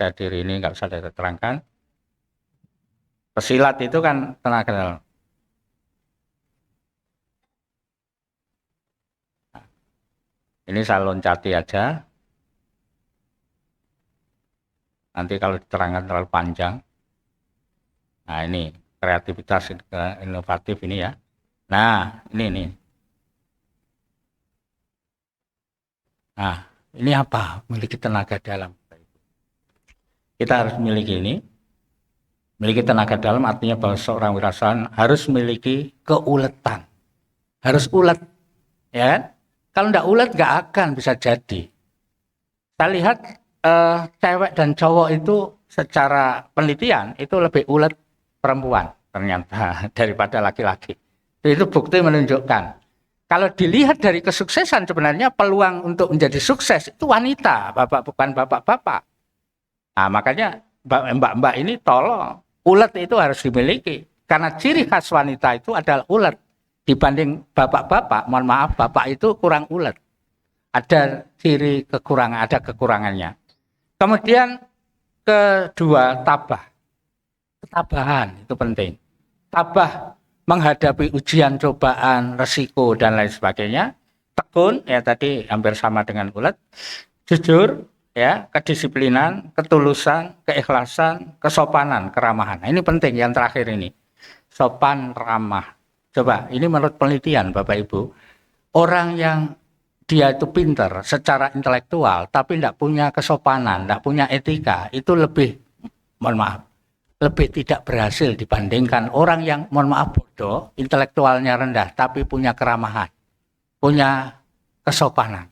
Jadi ini nggak usah saya terangkan. Pesilat itu kan tenaga dalam. Nah, ini saya loncati aja. Nanti kalau diterangkan terlalu panjang. Nah ini kreativitas inovatif ini ya. Nah ini. Nah ini apa? Memiliki tenaga dalam. Kita harus memiliki ini. Memiliki tenaga dalam artinya bahwa seorang wirausahawan harus memiliki keuletan. Harus ulet. Ya kan? Kalau tidak ulet nggak akan bisa jadi. Saya lihat cewek dan cowok itu secara penelitian itu lebih ulet perempuan ternyata daripada laki-laki. Itu bukti menunjukkan. Kalau dilihat dari kesuksesan sebenarnya peluang untuk menjadi sukses itu wanita, bukan bapak-bapak. Nah makanya mbak-mbak ini tolong, ulet itu harus dimiliki. Karena ciri khas wanita itu adalah ulet. Dibanding bapak-bapak, mohon maaf, bapak itu kurang ulet. Ada ciri kekurangan, ada kekurangannya. Kemudian kedua, tabah. Ketabahan itu penting. Tabah menghadapi ujian, cobaan, resiko, dan lain sebagainya. Tekun, ya tadi hampir sama dengan ulet. Jujur, ya, kedisiplinan, ketulusan, keikhlasan, kesopanan, keramahan. Nah, ini penting yang terakhir ini. Sopan, ramah. Coba, ini menurut penelitian Bapak Ibu. Orang yang dia itu pintar secara intelektual, tapi tidak punya kesopanan, tidak punya etika, itu lebih, mohon maaf, lebih tidak berhasil dibandingkan orang yang, mohon maaf, bodoh, intelektualnya rendah, tapi punya keramahan, punya kesopanan.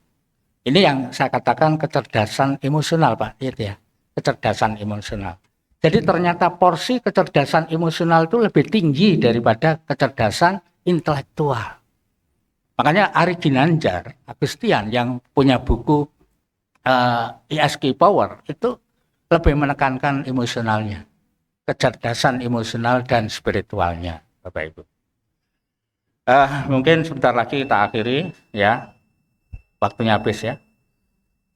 Ini yang saya katakan kecerdasan emosional, Pak. Itu ya, kecerdasan emosional. Jadi ternyata porsi kecerdasan emosional itu lebih tinggi daripada kecerdasan intelektual. Makanya Ari Ginanjar, Agustian yang punya buku ESG Power itu lebih menekankan emosionalnya, kecerdasan emosional dan spiritualnya, Bapak Ibu. Mungkin sebentar lagi kita akhiri ya. Waktunya habis ya.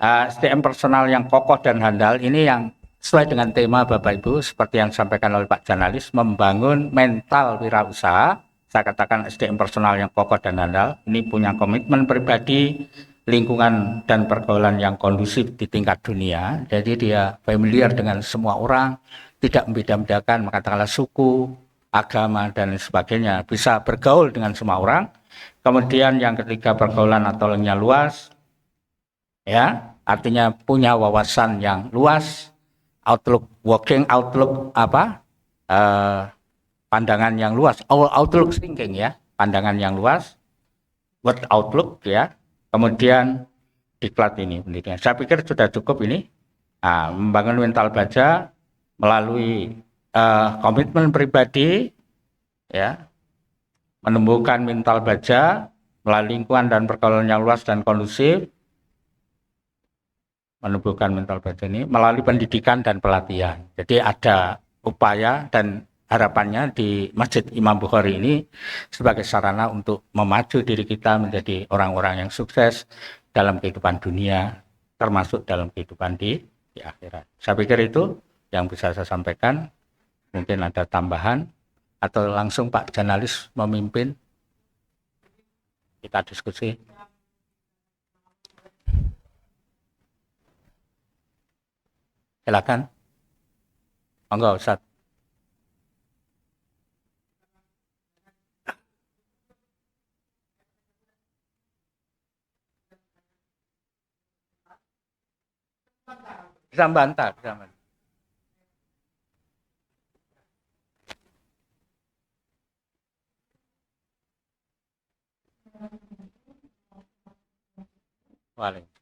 SDM personal yang kokoh dan handal ini yang sesuai dengan tema Bapak Ibu seperti yang disampaikan oleh Pak Janalis, membangun mental wirausaha. Saya katakan SDM personal yang kokoh dan handal ini punya komitmen pribadi, lingkungan dan pergaulan yang kondusif di tingkat dunia. Jadi dia familiar dengan semua orang, tidak membeda-bedakan katakanlah suku, agama dan sebagainya, bisa bergaul dengan semua orang. Kemudian yang ketiga, pergaulan atau lingkungannya luas, ya, artinya punya wawasan yang luas, working outlook pandangan yang luas, outlook thinking ya, pandangan yang luas, word outlook ya. Kemudian diklat ini pendidikan. Saya pikir sudah cukup ini. Nah, membangun mental baja melalui komitmen pribadi, ya, menumbuhkan mental baja melalui lingkungan dan pergaulan yang luas dan kondusif, menumbuhkan mental baja ini melalui pendidikan dan pelatihan. Jadi ada upaya dan harapannya di Masjid Imam Bukhari ini sebagai sarana untuk memacu diri kita menjadi orang-orang yang sukses dalam kehidupan dunia, termasuk dalam kehidupan di akhirat. Saya pikir itu yang bisa saya sampaikan. Mungkin ada tambahan atau langsung Pak Janalis memimpin kita diskusi. Silakan. Enggak, Ustaz. Bisa bantah, bisa bantah. Waalaikumsalam.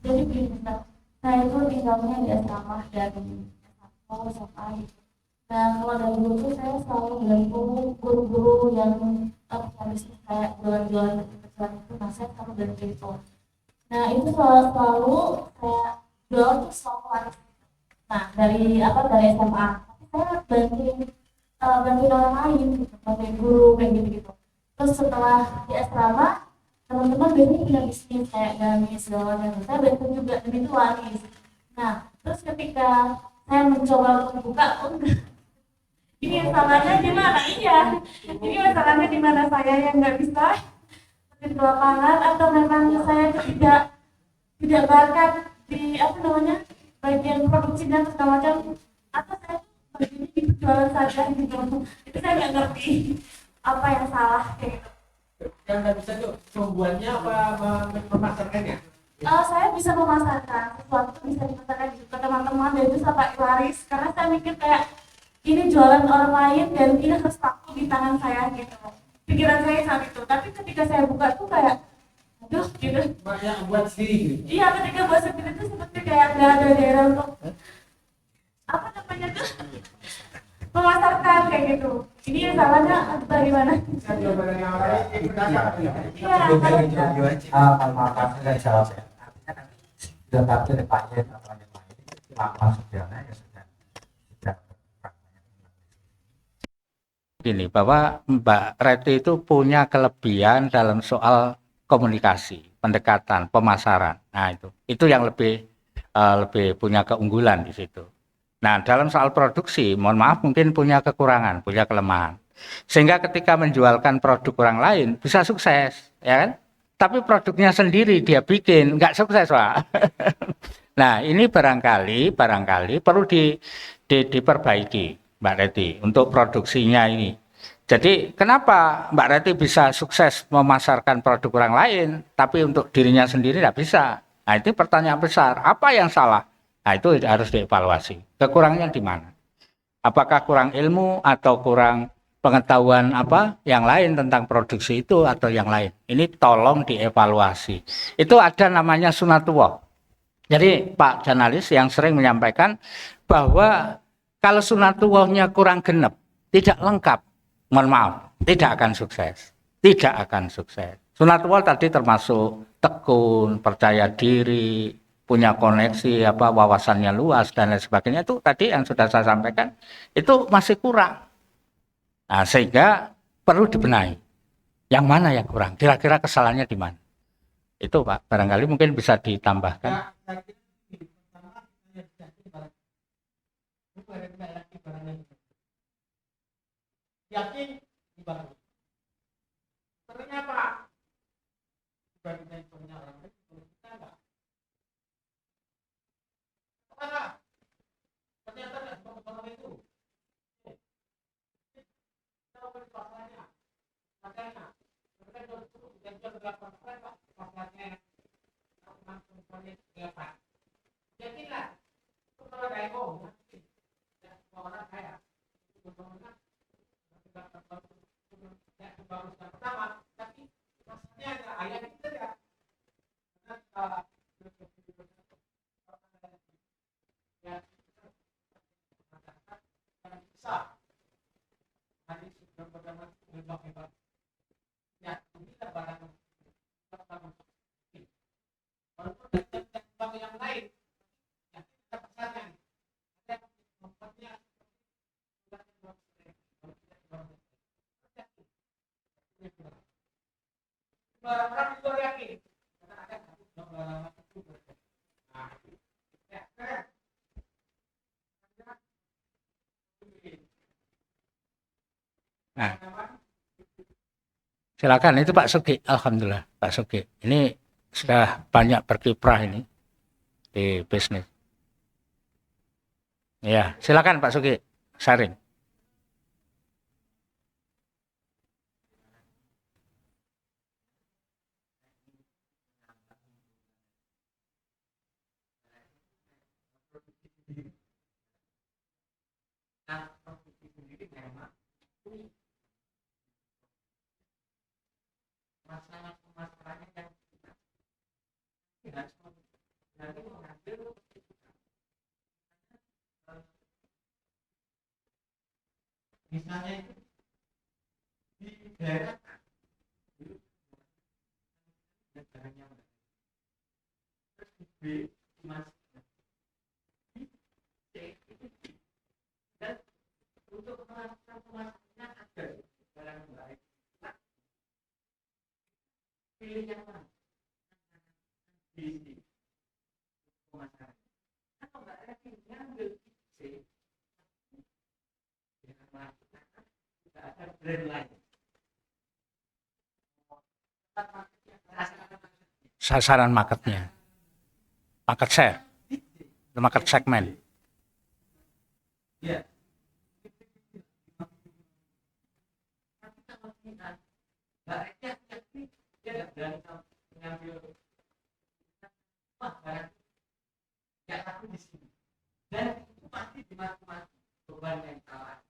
Jadi gini, saya itu tinggalnya di asrama dari S1 SMA. Nah, kalau dari dulu tuh saya selalu bantu guru-guru yang habis kayak jualan-jualan kecil-kecilan itu, nah saya selalu bantu itu. Nah, itu selalu saya jual tuh selalu laris. Nah, dari SMA, tapi saya bantuin orang lain, gitu, bantuin guru kayak gitu-gitu. Terus setelah di asrama, teman-teman biasanya punya bisnis kayak gamis segala macam, saya bantu juga dan itu laris. Nah, terus ketika saya mencoba untuk buka pun ini salahnya di mana? Iya, ini masalahnya di mana saya yang nggak bisa di lapangan, atau memang saya tidak bakat di bagian produksi dan segala macam, atau saya bagian di penjualan saja gitu. Itu saya nggak ngerti apa yang salah kayak gitu. Yang nggak bisa tuh membuatnya apa memasarkannya? Saya bisa memasarkan sesuatu, bisa dipasarkan gitu ke teman-teman dan itu sampai laris, karena saya mikir kayak ini jualan orang lain dan ini harus laku di tangan saya gitu, pikiran saya saat itu. Tapi ketika saya buka tuh kayak aduh gitu, Banyak buat sendiri gitu. iya, ketika buat sendiri itu seperti kayak nggak ada daerah untuk apa namanya tuh memasarkan kayak gitu. Ini salahnya bagaimana? Saya coba dari yang lain, kita Iya, Maaf, saya jawab ya. Artinya nanti sudah tahu depannya apa yang lain, masuk jalan ya sudah. Gini, bahwa Mbak Reti itu punya kelebihan dalam soal komunikasi, pendekatan, pemasaran. Nah, itu yang lebih punya keunggulan di situ. Nah, dalam soal produksi, mohon maaf mungkin punya kekurangan, punya kelemahan. Sehingga ketika menjualkan produk orang lain bisa sukses, ya kan? Tapi produknya sendiri dia bikin nggak sukses, Pak. Nah, ini barangkali perlu diperbaiki, Mbak Reti, untuk produksinya ini. Jadi kenapa Mbak Reti bisa sukses memasarkan produk orang lain, tapi untuk dirinya sendiri tidak bisa? Nah, itu pertanyaan besar. Apa yang salah? Nah, itu harus dievaluasi. Kekurangannya di mana? Apakah kurang ilmu atau kurang pengetahuan apa yang lain tentang produksi itu atau yang lain? Ini tolong dievaluasi. Itu ada namanya sunatullah. Jadi Pak Janalis yang sering menyampaikan bahwa kalau sunatullahnya kurang genep, tidak lengkap, mohon maaf, tidak akan sukses. Tidak akan sukses. Sunatullah tadi termasuk tekun, percaya diri, punya koneksi, wawasannya luas dan lain sebagainya. Itu tadi yang sudah saya sampaikan, itu masih kurang. Nah, sehingga perlu dibenahi. Yang mana yang kurang? Kira-kira kesalahannya di mana? Itu Pak, barangkali mungkin bisa ditambahkan. Yakin di barang. Ternyata dibandingkan punya orang lain, kita enggak. Karena ternyata tidak seperti itu. Kita beri pasalnya, makanya mereka justru yang juga berapa pasalnya teman-teman berapa. Yakinlah, kalau ada yang mau, orang kaya, ya bagus yang pertama, tapi masalahnya ada ayat itu ya. Ya, bisa. Hadis yang pertama hebat. Ya, ini barang pertama. Walaupun ada yang lain, ya kita pesankan. Ada tempatnya. Orang itu yakin karena ada satu pengalaman itu. Nah, ya, keren. Nah, silakan itu Pak Sugi. Alhamdulillah Pak Sugi. Ini sudah banyak berkiprah ini di bisnis. Ya, silakan Pak Sugi sharing. Masalahnya yang tidak nanti mengambil misalnya itu di daerah negaranya terus B mas C itu dan untuk melakukan pemasarannya ada barang baik pilih yang mana di pemasaran atau enggak ada yang ngambil C dengan melakukan tidak ada brand lain Sasaran marketnya, market share, market segmen. ya tapi kalau kita baiknya dia tidak berani mengambil wah barang ya aku di sini dan itu pasti dimaki-maki beban yang salah.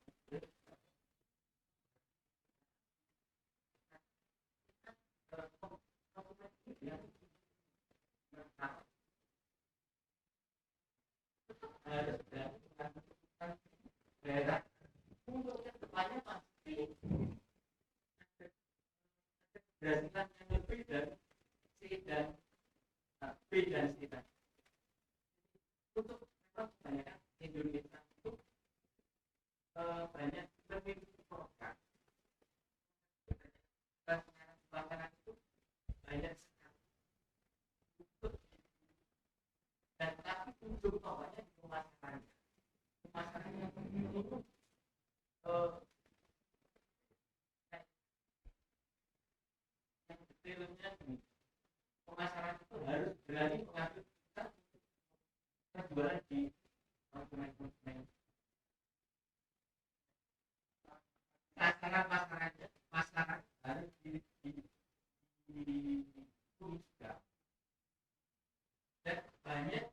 Daerah untuk kedepannya pasti keberhasilan yang lebih dari C dan B dan C tadi. Untuk kebanyakan Indonesia itu banyak lebih program. Makanan itu banyak sekali. Dan tapi ujung tombaknya di pemasaran. Pemasaran yang itu yang detailnya pemasaran itu harus berani mengambil kita jualan di konsumen. Masyarakat harus di juga dan banyak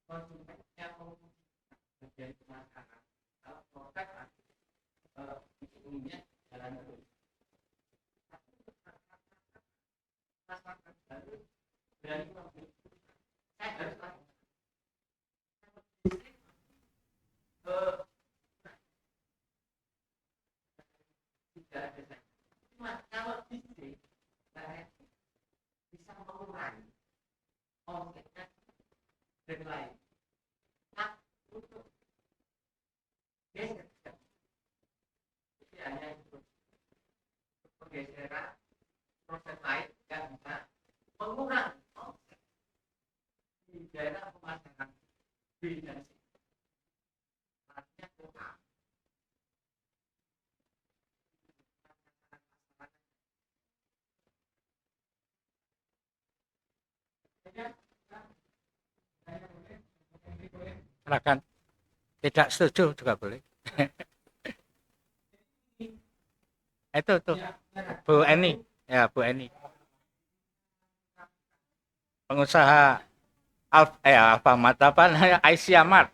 konsumen yang membutuhkan bagian pemasaran kalau produk umumnya jalan terus masyarakat baru berani mengambil saya harus tahu tidak ada saya cuma kalau bisnis bisa mengurangi omsetnya dan lain. Nah, untuk geser, jadi hanya itu pergeseran proses lain yang bisa mengurangi omset di daerah pemasaran B dan C. Artinya kota. Silakan. Tidak setuju juga boleh. Itu tuh Bu Eni, ya Bu Eni. Pengusaha Alfamart apa namanya? Aisyamart.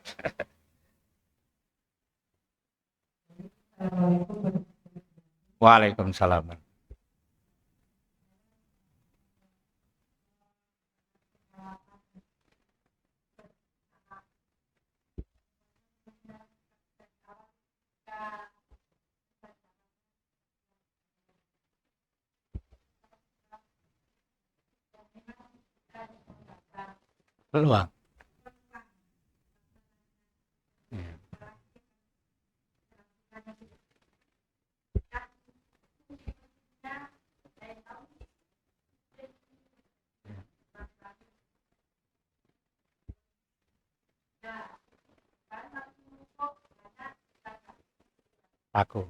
Waalaikumsalam. Peluang. Aku.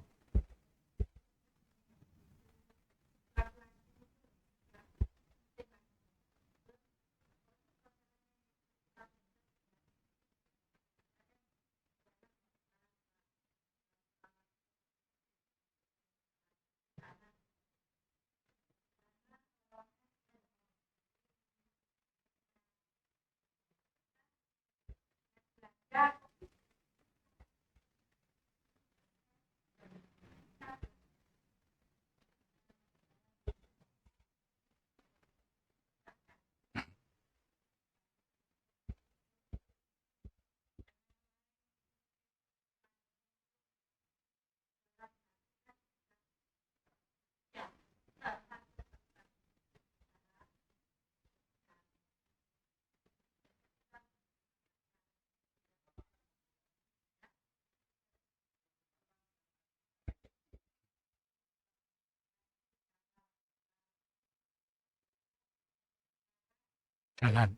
Jalan.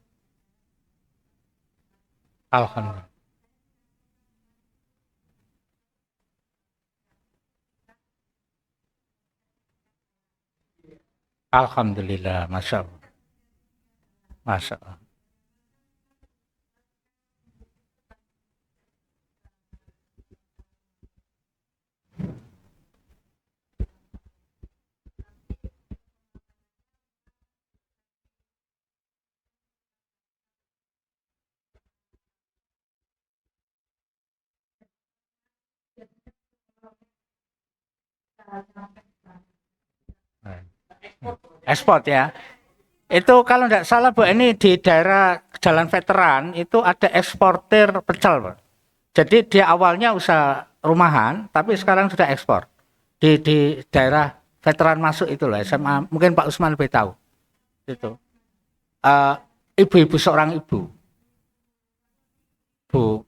Alhamdulillah. Alhamdulillah, Masya Allah. Masya Allah. Ekspor ya. Itu kalau tidak salah Bu, ini di daerah Jalan Veteran itu ada eksportir pecel, Pak. Jadi dia awalnya usaha rumahan, tapi sekarang sudah ekspor. Di daerah Veteran masuk itu loh, SMA. Mungkin Pak Usman lebih tahu. Itu. Ibu-ibu seorang ibu. Bu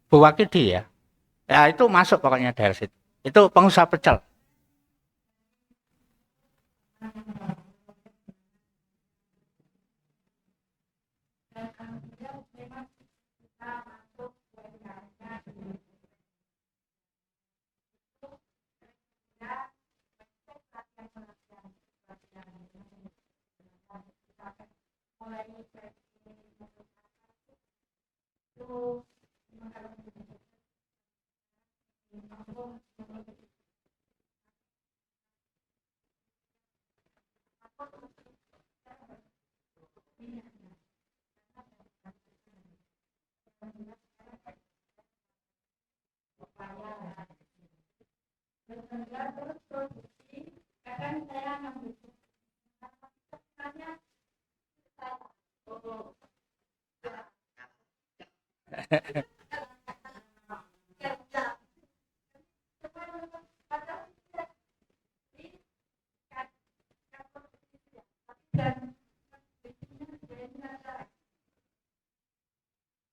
Wakidi ya. Ya itu masuk pokoknya daerah situ. Itu pengusaha pecel.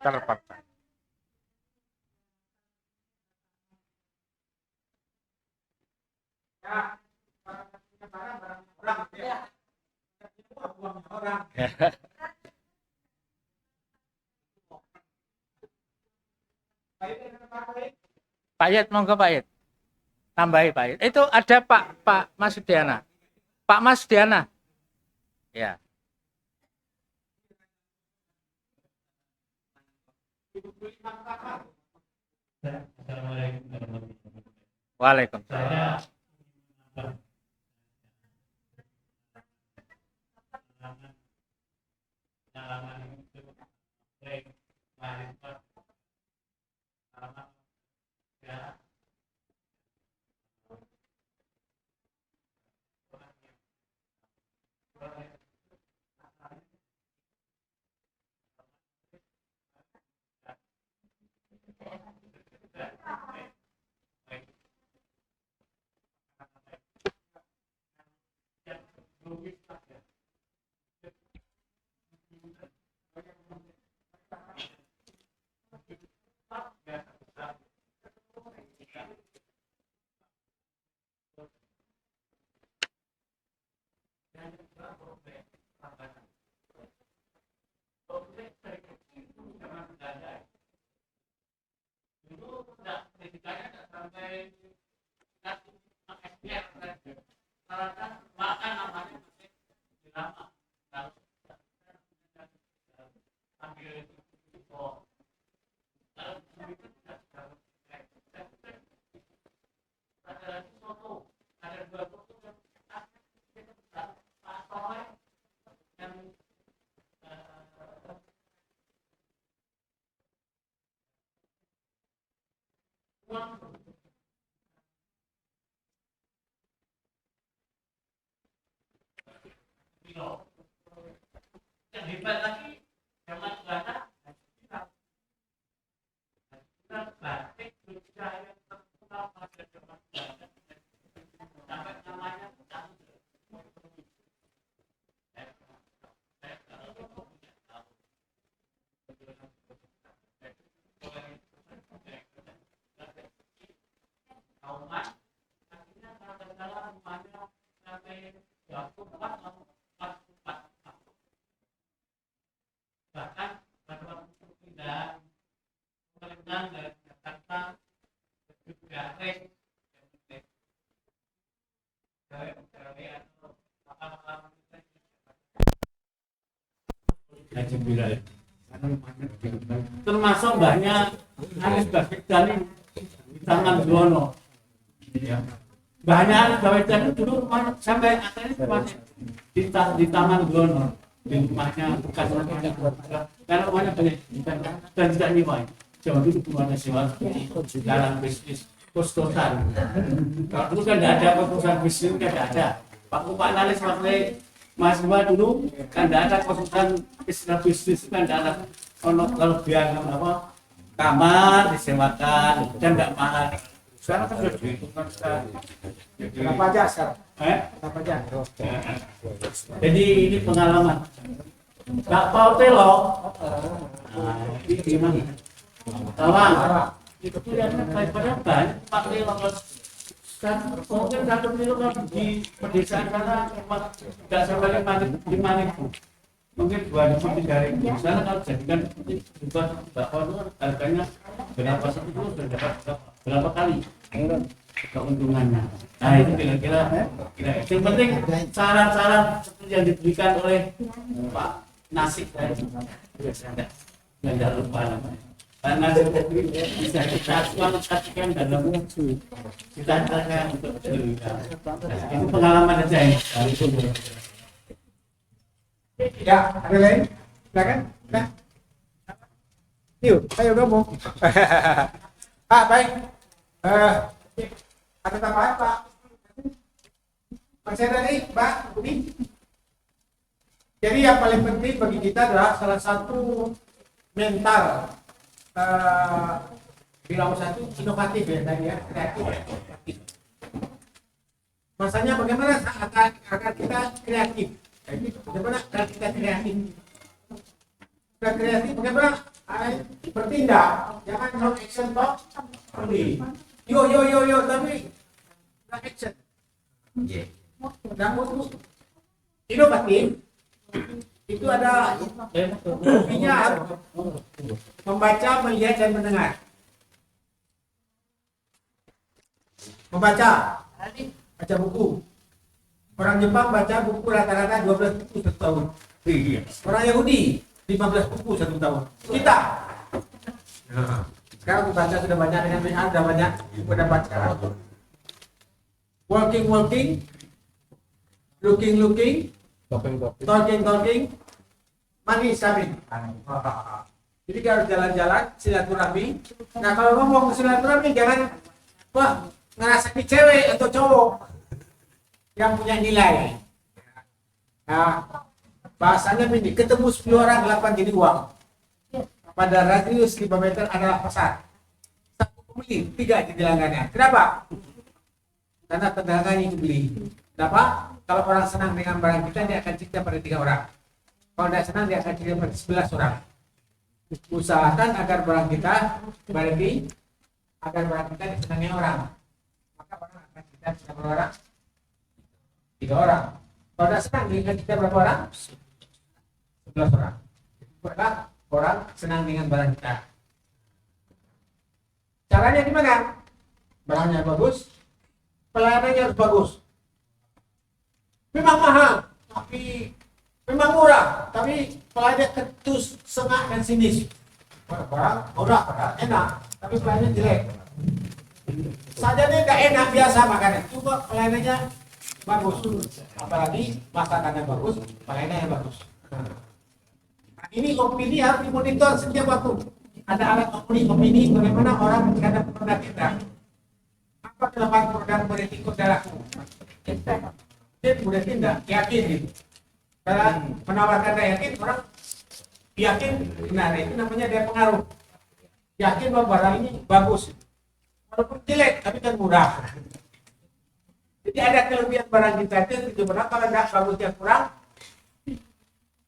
Terpaksa. Pak Yed, monggo Pak Yed. Tambahi Pak Yed. Itu ada Pak Mas Diana. Pak Mas Diana. Ya. Waalaikumsalam. Termasuk banyak Anies Baswedan di tangan Dono. Banyak Baswedan dulu sampai akhirnya di tangan Dono, di rumahnya bekas karena rumahnya banyak dan tidak nyewa. Jawa dulu rumahnya sewa dalam bisnis kos-kosan. Kalau dulu kan tidak ada kos-kosan bisnis, kan tidak ada. Pak Lalis waktu mahasiswa dulu kan tidak ada kos-kosan istilah bisnis, kan tidak ada. Kalau biar apa kamar disewakan dan nggak mahal. Sekarang kan sudah dihitungkan sekarang. Berapa aja sekarang? Berapa aja? Jadi ini pengalaman. Nggak tahu telo. Ini gimana? Tawang. Itu yang daripada banyak Pak Telo. Kan mungkin satu kilo kan di pedesaan sana nggak sampai 5.000. Mungkin 2.000-3.000. Misalnya kalau jadikan buat bakwan itu harganya berapa satu itu sudah dapat berapa kali keuntungannya. Nah itu kira-kira yang penting cara-cara seperti yang diberikan oleh Pak Nasik tadi. Nggak lupa namanya. Pak Nasik tadi bisa kita saksikan dalam kita untuk itu pengalaman saja ini. Ya, ada lain? Silakan. Nah. Yuk, ayo ngomong. Pak, baik. Ada tambahan, Pak? Mas tadi, Pak, Budi. Jadi yang paling penting bagi kita adalah salah satu mental bilang satu inovatif ya tadi ya, kreatif. Masanya bagaimana agar kita kreatif? Bagaimana agar kita kreatif? Kreatif bagaimana? Bertindak, jangan no action talk only. Yo, tapi no action. Namun inovatif itu ada artinya membaca, melihat dan mendengar. Membaca, baca buku. Orang Jepang baca buku rata-rata 12 buku satu tahun. Orang Yahudi 15 buku satu tahun. Kita sekarang membaca sudah banyak dengan WA, sudah banyak sudah baca. Walking, looking, talking, manis kami. Jadi kalau jalan-jalan silaturahmi. Nah kalau ngomong silaturahmi jangan wah ngerasa di cewek atau cowok yang punya nilai. Nah bahasanya ini ketemu 10 orang 8 jadi uang. Pada radius 5 meter adalah pasar. Satu pembeli 3 jadi langganan. Kenapa? Karena pedagangnya itu beli. Kenapa? Kalau orang senang dengan barang kita, dia akan cerita pada 3 orang. Kalau tidak senang, dia akan cerita pada 11 orang. Usahakan agar barang kita berarti agar barang kita disenangi orang. Maka orang akan cerita berapa orang? 3 orang. Kalau tidak senang, dia akan cerita berapa orang? 11 orang. Itu adalah orang senang dengan barang kita. Caranya gimana? Barangnya bagus, pelayanannya harus bagus. Memang mahal, tapi memang murah, tapi pelayannya ketus, sengak dan sinis. Barang murah, barang enak, tapi pelayannya jelek. Sajanya nggak enak biasa makannya, cuma pelayanannya bagus. Apalagi masakannya bagus, pelayanannya bagus. Nah, ini opini harus dimonitor setiap waktu. Ada alat opini bagaimana orang terhadap produk kita. Apa kelemahan produk beresiko darahku? Dia mudah tidak yakin gitu. Karena menawarkan tidak yakin, orang yakin benar, itu namanya dia pengaruh. Yakin bahwa barang ini bagus, walaupun jelek tapi kan murah. Jadi ada kelebihan barang kita itu benar, kalau tidak bagusnya kurang,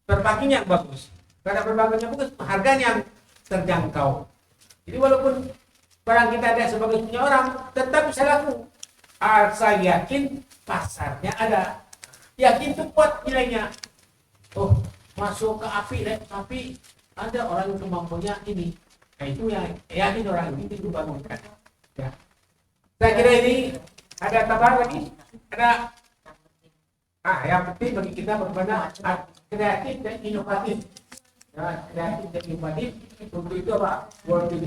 berpakainya bagus. Karena berpakainya bagus, harganya yang terjangkau. Jadi walaupun barang kita ada sebagai punya orang, tetap bisa laku. Saya yakin pasarnya ada. Yakin itu kuat nilainya. Oh, masuk ke api deh, tapi ada orang yang kemampuannya ini. Nah itu yang yakin orang ini itu bangunkan. Ya. Saya kira ini ada tambahan lagi. Ada. Yang penting bagi kita bagaimana kreatif dan inovatif. Ya, kreatif dan inovatif. Untuk itu apa? Working,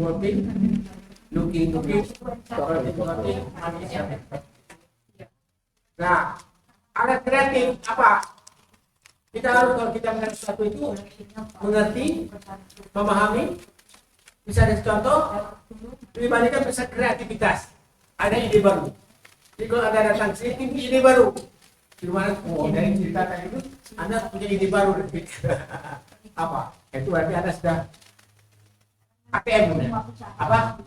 looking, working, manusia. Nah, ada kreatif apa? Kita harus kalau kita melihat sesuatu itu mengerti, memahami. Bisa ada contoh, dibandingkan bisa kreativitas. Ada ide baru. Jadi kalau Anda datang sini, ini ide baru. Di mana? Oh, dari cerita tadi itu, Anda punya ide baru. Apa? Itu berarti Anda sudah ATM. Apa?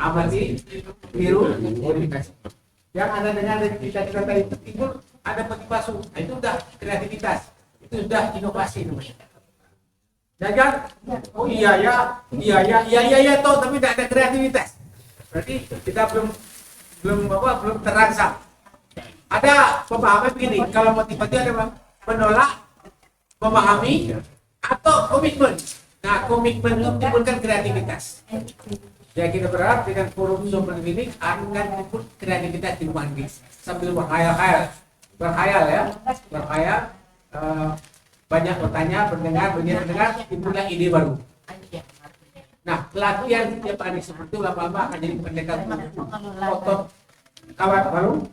Amati, biru, modifikasi. Yang Anda dengar dari cerita tadi itu ada peti palsu. Nah, itu sudah kreativitas. Itu sudah inovasi namanya. Jangan, oh iya ya, toh tapi tidak ada kreativitas. Berarti kita belum terangsang. Ada pemahaman begini, kalau motivasi ada menolak, memahami, atau komitmen. Nah, komitmen itu menimbulkan kreativitas. Ya kita berharap dengan forum seperti ini akan timbul kreativitas di rumah ini sambil berhayal ya. Banyak bertanya, mendengar, timbullah ide baru. Nah, pelatihan setiap hari seperti itu lama-lama akan jadi pendekar otot kawan baru.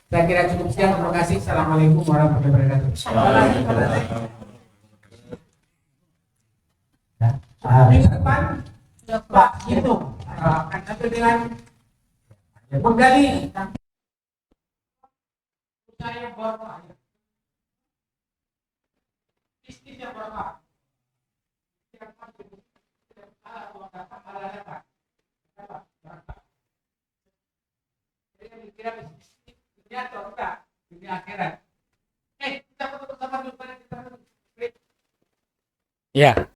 Saya kira cukup sekian. Terima kasih. Assalamualaikum warahmatullahi wabarakatuh. Minggu depan Pak itu akan sampai dengan menggali saya berapa bisnis yang berapa kira bisnis dunia atau enggak dunia akhirat. Kita foto bersama dulu. Ya.